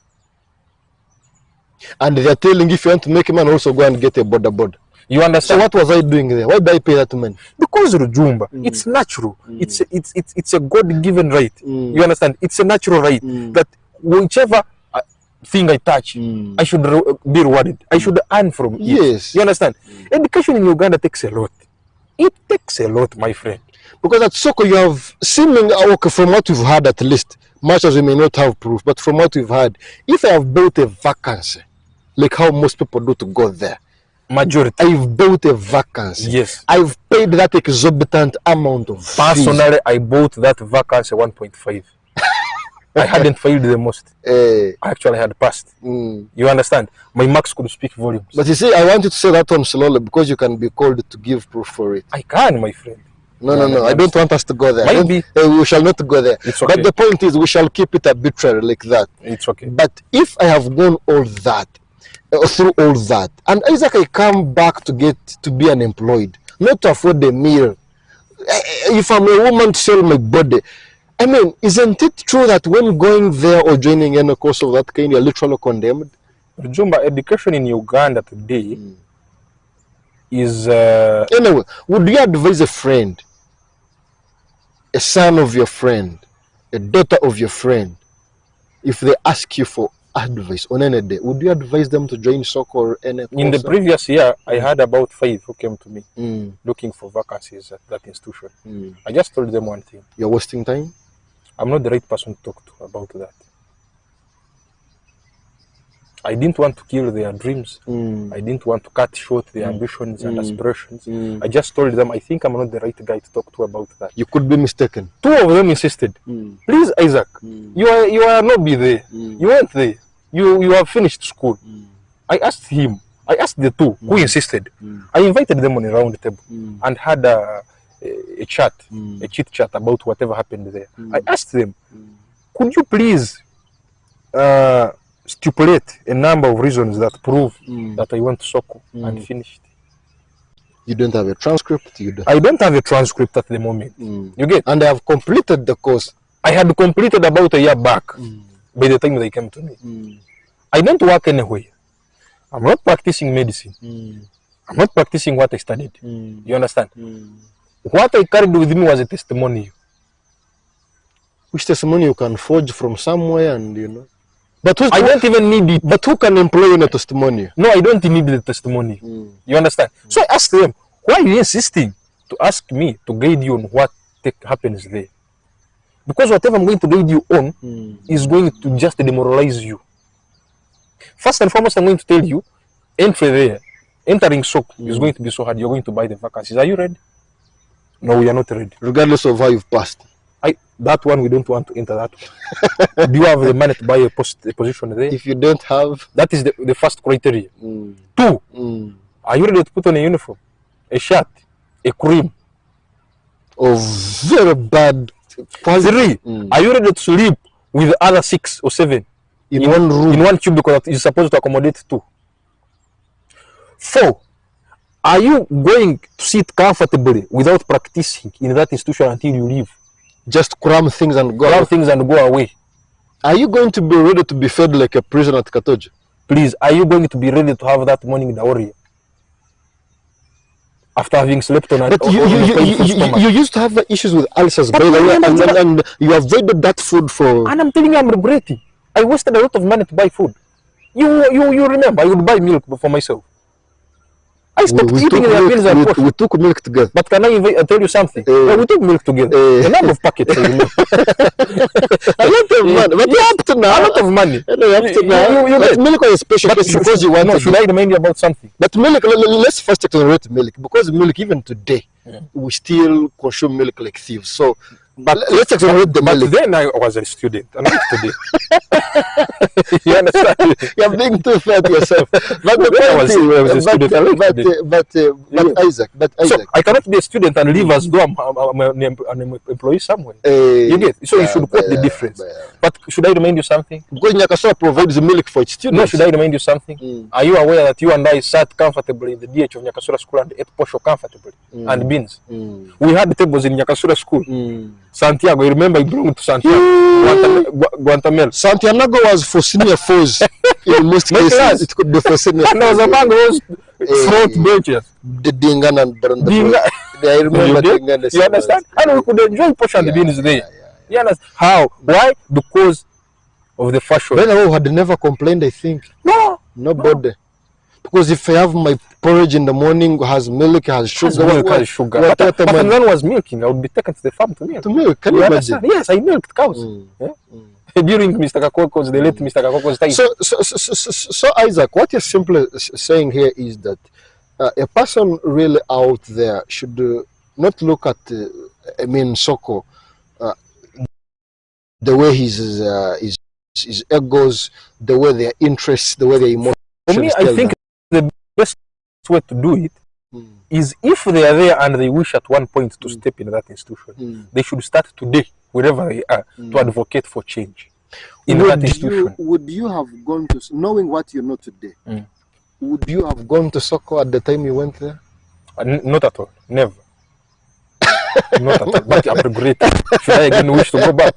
And they are telling if you want to make money, also go and get a boda. You So understand? what was I doing there? Why did I pay that money? Because Rujumba, it's natural. It's a God-given right. You understand? It's a natural right that whichever thing I touch, I should be rewarded. I should earn from it. Yes. You understand? Education in Uganda takes a lot. It takes a lot, my friend. Because at Soko you have seeming, okay, from what we've heard at least, much as we may not have proof, but from what we've heard, if I have built a vacancy, like how most people do to go there, Majority. I've built a vacancy. Yes. I've paid that exorbitant amount of fees. Personally, I bought that vacancy 1.5. I hadn't failed the most. I actually had passed. You understand? My marks could speak volumes. But you see, I want you to say that one slowly because you can be called to give proof for it. I can, my friend. No. I don't want us to go there. Maybe. We shall not go there. It's okay. But the point is, we shall keep it arbitrary like that. It's okay. But if I have done all that, through all that, and Isaac, I come back to get to be unemployed, not to afford a meal. If I'm a woman to sell my body, I mean, isn't it true that when going there or joining any course of that kind, you're literally condemned? Rujumba, education in Uganda today is... Anyway, would you advise a friend, a son of your friend, a daughter of your friend, if they ask you for advice on any day, would you advise them to join soccer or any course? In the previous year, I had about 5 who came to me looking for vacancies at that institution. I just told them one thing. You're wasting time? I'm not the right person to talk to about that. I didn't want to kill their dreams. I didn't want to cut short their ambitions and aspirations. I just told them, I think I'm not the right guy to talk to about that. You could be mistaken. 2 of them insisted. Please, Isaac, you are not be there. You weren't there. You have finished school. I asked him. I asked the 2 who insisted. I invited them on a round table and had a chat, a chit chat about whatever happened there. I asked them, could you please stipulate a number of reasons that prove that I went to Soko and finished? You don't have a transcript? I don't have a transcript at the moment. You get? And I have completed the course. I had completed about a year back by the time they came to me. I don't work anywhere. I'm not practicing medicine. I'm not practicing what I studied. You understand? What I carried with me was a testimony. Which testimony you can forge from somewhere and you know. But I don't even need it. But who can employ in a testimony? No, I don't need the testimony. You understand? So I asked them, why are you insisting to ask me to guide you on what happens there? Because whatever I'm going to guide you on is going to just demoralize you. First and foremost, I'm going to tell you, entering Soko is going to be so hard. You're going to buy the vacancies. Are you ready? No, we are not ready. Regardless of how you've passed. That one, we don't want to enter that one. Do you have the money to buy a position there? If you don't have... That is the first criteria. 2, are you ready to put on a uniform, a shirt, a cream? Of very bad quality. 3, are you ready to sleep with the other 6 or 7 in one room? In one cubicle that is supposed to accommodate 2. 4, are you going to sit comfortably without practicing in that institution until you leave? Just cram things and go away. Are you going to be ready to be fed like a prisoner at Katoja? Please, are you going to be ready to have that morning diarrhea? After having slept on But you used to have issues with ulcers, by the way, and you avoided that food for... And I'm telling you, I'm regretting. I wasted a lot of money to buy food. You remember, I would buy milk for myself. I stopped eating their meals and we took milk together. But can I tell you something? We took milk together. A number of packets. A lot of money. But you're up to now. A lot of money. But milk was a special case because you wanted. No, should I remind you about something? But milk, let's first exonerate milk. Because milk, even today, we still consume milk like thieves. So, but let's exonerate the milk. But then I was a student, and not today. You understand? You're being too fair to yourself. But the point is, but Isaac. So I cannot be a student and live as though I'm an employee somewhere. You get? So you should quote the difference. But should I remind you something? Because Nyakasura provides milk for its students. No, should I remind you something? Are you aware that you and I sat comfortably in the DH of Nyakasura school and ate posho comfortably and beans? We had tables in Nyakasura school. Santiago, you remember I belonged to Santiago, Guantamel. Santiago was for senior fours in most cases. It could be for senior. And there was a man who was front benches. The Dingan and Dinga. I remember You did? Dingan. You understand? And we could enjoy Posh and the Beans there. You understand? How? Why? Because of the fashion. Ben had never complained, I think. No. Nobody. No. Because if I have my porridge in the morning, has milk, has sugar. Has sugar. But when one was milking, I would be taken to the farm to milk. To milk? Can you imagine? Understand? Yes, I milked cows. During Mr. Kakoko's, the late Mr. Kakoko's time. So Isaac, what you're simply saying here is that a person really out there should not look at, Soko, the way his egos, the way their interests, the way their emotions. For me, I think the best way to do it is if they are there and they wish at one point to step in that institution, they should start today, wherever they are, to advocate for change in that institution. Would you have gone to, knowing what you know today, would you have gone to Soko at the time you went there? Not at all. Never. Not at all. But I'm regretting. Should I again wish to go back?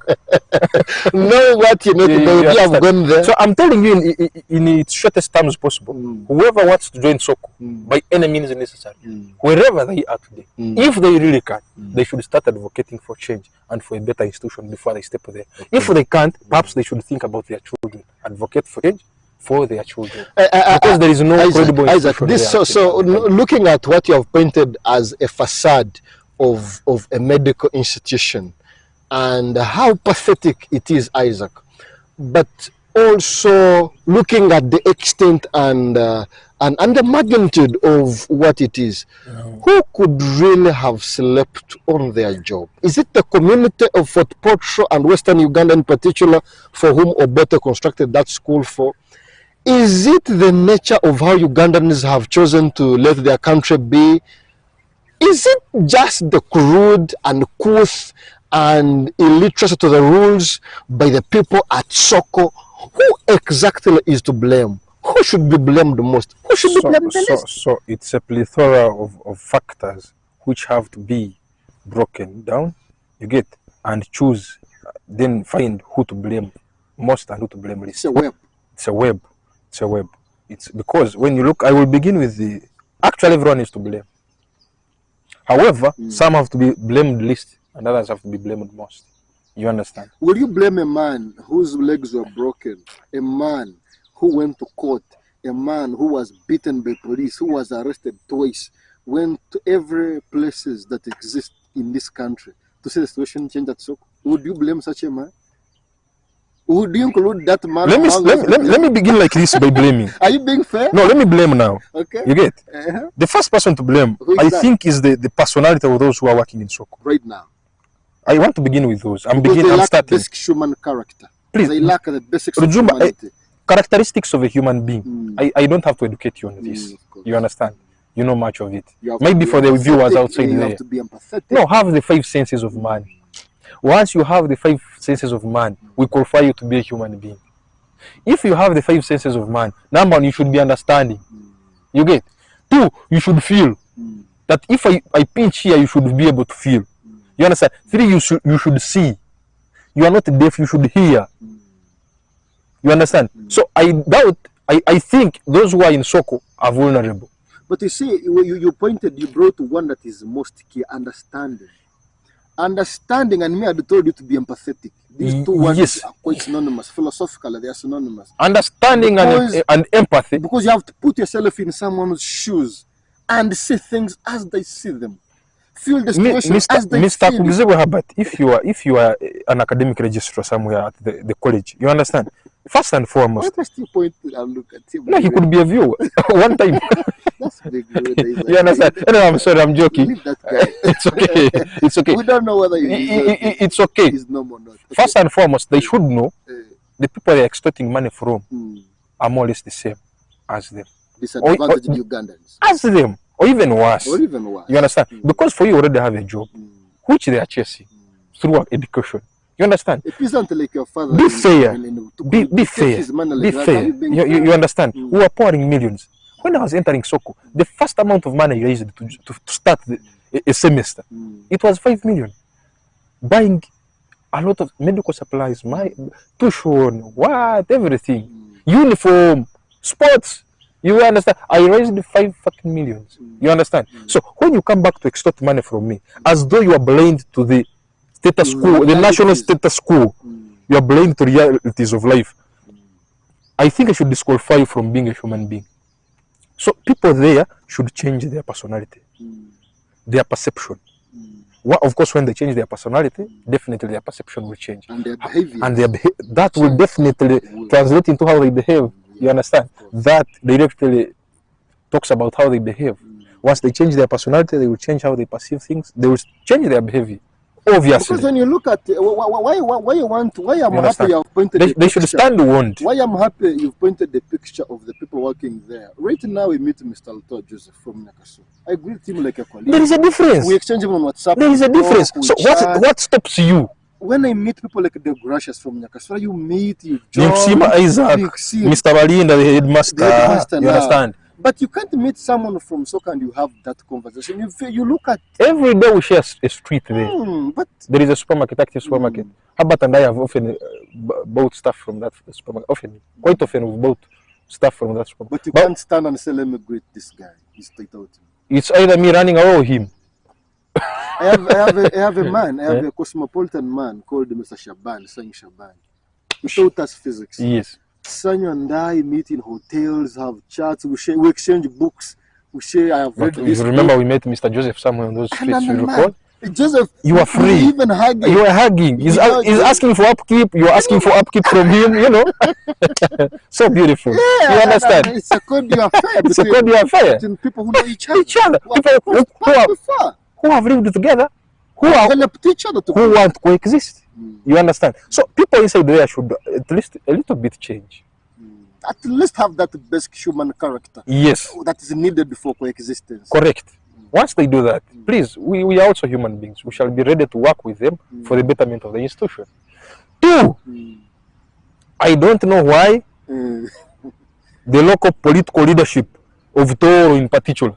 Knowing what you know today, would you have gone there? So I'm telling you in its shortest terms possible, whoever wants to join Soko, by any means necessary, wherever they are today, if they really can, they should start advocating for change and for a better institution before they step there. If they can't, perhaps they should think about their children, advocate for change for their children. Because there is no credible institution there. So looking at what you have painted as a facade of a medical institution and how pathetic it is, Isaac, but also looking at the extent and the magnitude of what it is, who could really have slept on their job? Is it the community of Fortportal and Western Uganda in particular, for whom Obote constructed that school for? Is it the nature of how Ugandans have chosen to let their country be? Is it just the crude and couth and illiteracy to the rules by the people at Soko? Who exactly is to blame? Who should be blamed the most? Who should be blamed the least? So it's a plethora of factors which have to be broken down, you get, and choose, then find who to blame most and who to blame least. It's a web. It's a web. It's a web. It's because when you look, I will begin with actually everyone is to blame. However, some have to be blamed least and others have to be blamed most. You understand? Will you blame a man whose legs were broken, a man who went to court, a man who was beaten by police, who was arrested twice, went to every places that exist in this country to see the situation change at Soko? Would you blame such a man? Would you include that man? Let me begin like this by blaming. Are you being fair? No, let me blame now. Okay. You get? The first person to blame, I think, is the personality of those who are working in Soko. Right now. I want to begin with those. I'm starting. Basic human character. Please. They lack the basics RUJUMBA, of humanity. Characteristics of a human being. I don't have to educate you on this. You understand? You know much of it. Maybe for the viewers outside there. Have to be empathetic. No, have the 5 senses of man. Once you have the 5 senses of man, we qualify you to be a human being. If you have the 5 senses of man, number 1, you should be understanding. You get? 2, you should feel. That if I pinch here, you should be able to feel. You understand? 3, you should see. You are not deaf, you should hear. You understand? So I think those who are in Soko are vulnerable. But you see, you brought one that is most key, understanding. Understanding and me, I told you to be empathetic. These two words are quite synonymous. Philosophically, they are synonymous. Understanding and empathy. Because you have to put yourself in someone's shoes and see things as they see them. Feel the situation as they Mr. feel it. But if you are an academic registrar somewhere at the college, you understand? First and foremost. Why must you point and look at him? No, he could be a viewer one time. That's big. You understand? Anyway, I'm sorry, I'm joking. Leave that guy. It's okay. It's okay. We don't know whether it's okay. He's normal or not. Okay. First and foremost, they should know the people they're extorting money from are more or less the same as them. Disadvantaged Ugandans. As them. Or even worse. Or even worse. You understand? Because for you already have a job, which they are chasing through education. You understand? A peasant like your father. Be fair. Be fair. Be fair. You understand? We are pouring millions. When I was entering Soko, the first amount of money I raised to start a semester, it was 5 million. Buying a lot of medical supplies, my tuition, everything, uniform, sports. You understand? I raised 5 fucking millions. You understand? So when you come back to extort money from me, as though you are blind to the status quo, the national status quo, you are blind to realities of life. I think I should disqualify you from being a human being. So people there should change their personality, their perception. Well, of course, when they change their personality, definitely their perception will change. And their behavior. And that will definitely translate into how they behave. You understand? That directly talks about how they behave. Once they change their personality, they will change how they perceive things. They will change their behavior. Obviously. Because when you look at why I'm happy you've pointed they should stand warned. Why I'm happy you've pointed the picture of the people working there. Right now we meet Mr. Alto Joseph from Nakasu. I greet him like a colleague. There is a difference. We exchange him on WhatsApp. There is a difference. So what stops you? When I meet people like the Gracious from Nyakasura, you meet, you Isaac, Mr. Balinda, the headmaster. You understand? But you can't meet someone from Soka and you have that conversation. You look at... Every day we share a street there. But there is a supermarket, active supermarket. Habat and I have often bought stuff from that supermarket. Quite often we've bought stuff from that supermarket. But you can't stand and say, let me greet this guy. He's straight out. It's either me running away or him. I have a cosmopolitan man called Mr. Shaban, Sang Shaban. He taught us physics. Yes. Sanyo and I meet in hotels, have chats, we exchange books. We share, I have read this. You remember we met Mr. Joseph somewhere on those streets, you recall? Joseph, you are free. Even hugging. You are hugging. He's asking for upkeep. You are asking for upkeep from him, you know. So beautiful. Yeah, you understand? It's a cordial affair. It's a cordial affair. People who know each other. People who have lived together, who helped each other who want to coexist. You understand? So people inside there should at least a little bit change. At least have that basic human character. Yes. That is needed for coexistence. Correct. Once they do that, please, we are also human beings. We shall be ready to work with them for the betterment of the institution. 2, I don't know why the local political leadership of Toro in particular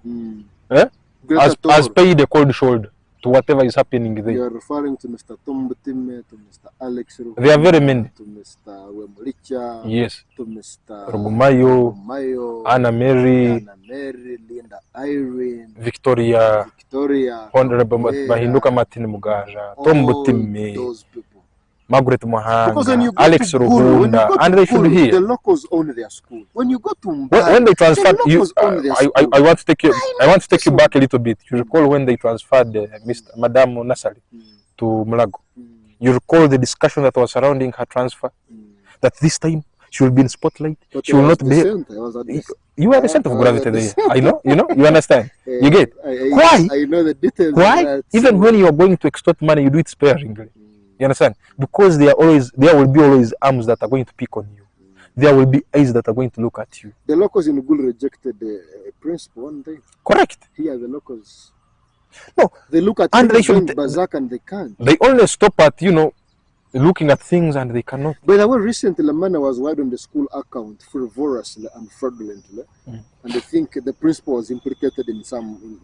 has paid a cold shoulder to whatever is happening there. You are referring to Mr. Tombutime, to Mr. Alex Ruhu, there are very many. To Mr. Wemolicha, yes. To Mr. Rugumayo, Anna Mary, Linda Irene, Victoria, Honorable Bahinduka Martin Mugaja, Tombutime, those people. Margaret Mohanga, Alex Ruhunda, and they should hear. The locals own their school. When you go to Mbai, when they transferred you, I want to take you. I want to take you back a little bit. You recall when they transferred Madame Nasali to Mulago. You recall the discussion that was surrounding her transfer. That this time she will be in spotlight. But she will not be. You are the center of gravity there. I know. You know. You understand. You get why? I know the details. Why? Even when you are going to extort money, you do it sparingly. You understand? Because there will be always arms that are going to pick on you. There will be eyes that are going to look at you. The locals in Ugul rejected the principle one day. Correct. Here the locals. No. They look at and they should Bazak and they can't. They only stop at, you know, looking at things and they cannot. By the way, recently Lamana was wide on the school account frivolously and fraudulently. And I think the principal was implicated in some way.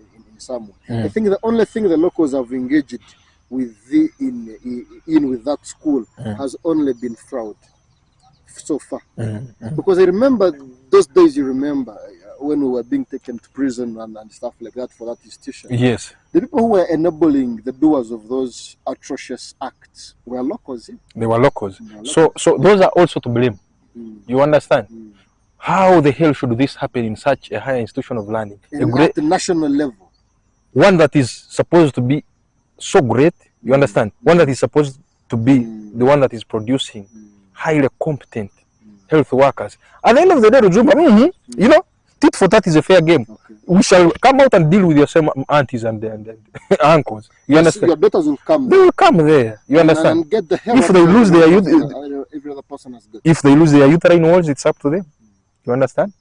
I think the only thing the locals have engaged with with that school has only been fraud so far. Because I remember those days, you remember when we were being taken to prison and stuff like that for that institution. Yes. The people who were enabling the doers of those atrocious acts were locals. They were locals. So those are also to blame. You understand? How the hell should this happen in such a higher institution of learning? At the national level. One that is supposed to be so great, you understand? One that is supposed to be the one that is producing highly competent health workers. At the end of the day, Rujumba, you know, tit for tat is a fair game. We shall come out and deal with your same aunties and uncles. You understand? Your daughters will come. They will come there. You understand? And get the help. If they lose their every other person has got. If they lose their uterine walls, it's up to them. You understand?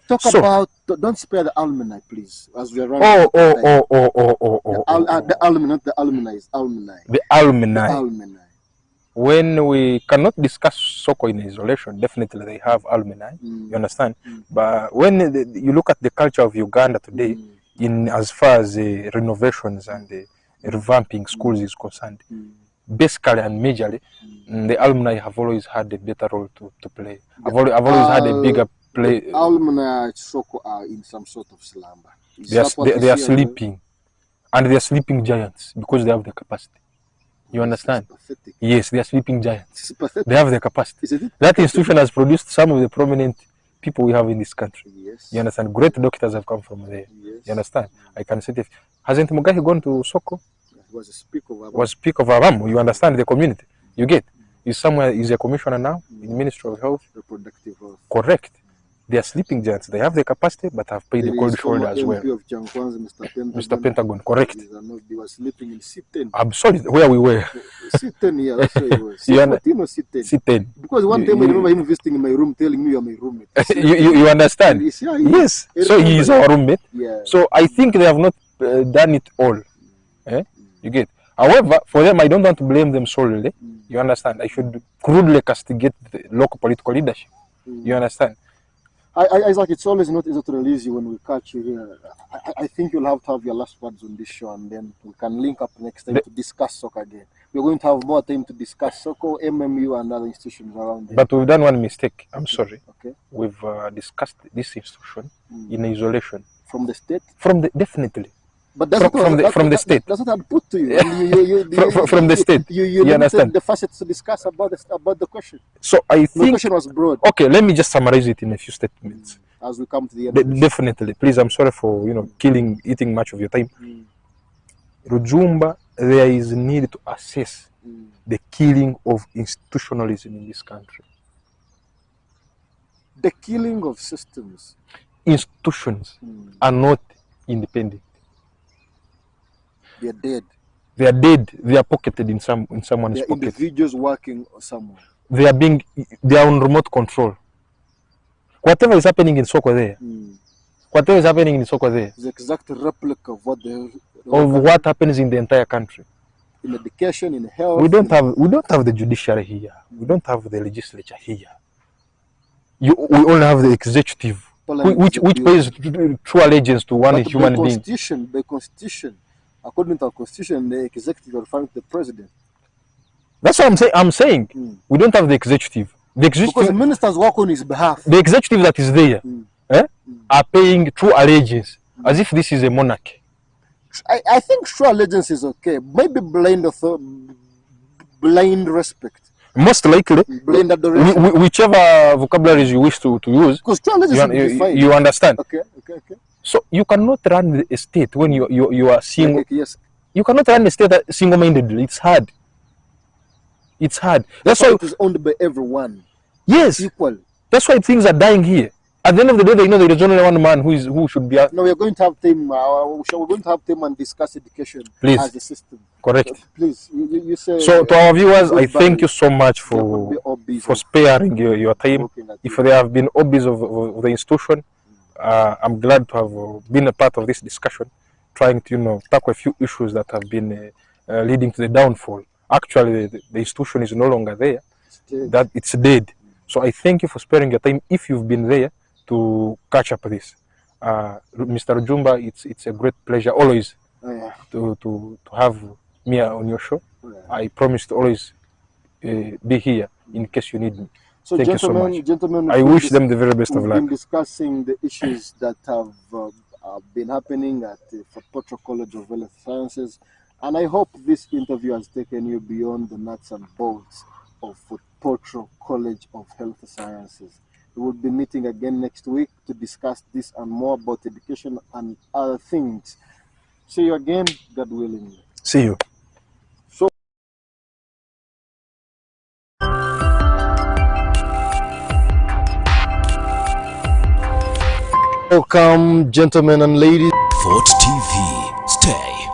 Talk about, don't spare the alumni, please, as we are running. The alumni, not the alumni, it's alumni. The alumni. When we cannot discuss Soko in isolation, definitely they have alumni. You understand? But when you look at the culture of Uganda today, in as far as renovations and revamping schools is concerned, basically and majorly, the alumni have always had a better role to play. I've always had a bigger play. Almana Soko are in some sort of slumber. They are sleeping, and they are sleeping giants because they have the capacity. You understand? Yes, they are sleeping giants. They have the capacity. That institution has produced some of the prominent people we have in this country. Yes. You understand? Great doctors have come from there. Yes. You understand? I can say this. Hasn't Mugabe gone to Soko? He was a speaker of Avamo. Was speaker of Avamo. You understand the community. You get. He's somewhere. He's a commissioner now in the Ministry of Health. Reproductive health. Correct. They are sleeping giants. They have the capacity, but have paid the cold shoulder as well. Of Jankwanza, Mr. Pentagon, correct. They were sleeping in C10. I'm sorry, where we were. C10, yeah, that's where he was. C10. C10. Because one time I remember him visiting in my room, telling me you're my roommate. you understand? Yes. So he is our roommate. Yeah. So I think they have not done it all. You get. However, for them, I don't want to blame them solely. You understand? I should crudely castigate the local political leadership. You understand? Isaac, it's always not easy to release you when we catch you here. I think you'll have to have your last words on this show, and then we can link up next time to discuss soccer again. We're going to have more time to discuss soccer, MMU, and other institutions around there. But we've done one mistake. I'm sorry. Okay. We've discussed this institution in isolation. From the state? Definitely. But that's from the state. That's what I'd put to you. From the state. You understand the facets to discuss about the question. So I think the question was broad. Okay, let me just summarize it in a few statements. As we come to the end. Definitely. Please, I'm sorry for eating much of your time. Rujumba, there is need to assess the killing of institutionalism in this country. The killing of systems. Institutions are not independent. They are dead. They are dead. They are pocketed in someone's pocket. Individuals working somewhere. They are on remote control. Whatever is happening in Soko there, whatever is happening in Soko there, is the exact replica of what happens in the entire country. In education, in health. We don't have the judiciary here. We don't have the legislature here. We only have the executive, which pays true allegiance to one human being. By constitution, according to our constitution, the executive are referring to the president. That's what I'm saying. We don't have the executive. Because the ministers work on his behalf. The executive that is there are paying true allegiance as if this is a monarchy. I think true allegiance is okay. Maybe blind respect. Most likely, blind adoration. Whichever vocabularies you wish to use. Because true allegiance you understand. Okay. So you cannot run a state when you are single. Yes. You cannot run a state single-mindedly. It's hard. It's hard. That's why it is owned by everyone. Yes. Equal. That's why things are dying here. At the end of the day, they know there is only one man who should be. No, we are going to have time. We're going to have time and discuss education as a system. Correct. Please, you say. So to our viewers, I thank you so much for sparing your time. If there have been hobbies of the institution, I'm glad to have been a part of this discussion, trying to tackle a few issues that have been leading to the downfall. Actually, the institution is no longer there. That it's dead. So I thank you for sparing your time if you've been there to catch up this. Mr. Rujumba, it's a great pleasure always to have me on your show. I promise to always be here in case you need me. So thank you so much. Gentlemen, I wish them the very best of luck. We've been discussing the issues that have been happening at the Fortportal College of Health Sciences, and I hope this interview has taken you beyond the nuts and bolts of Fortportal College of Health Sciences. We will be meeting again next week to discuss this and more about education and other things. See you again, God willing. See you. Welcome, gentlemen and ladies. Fort TV. Stay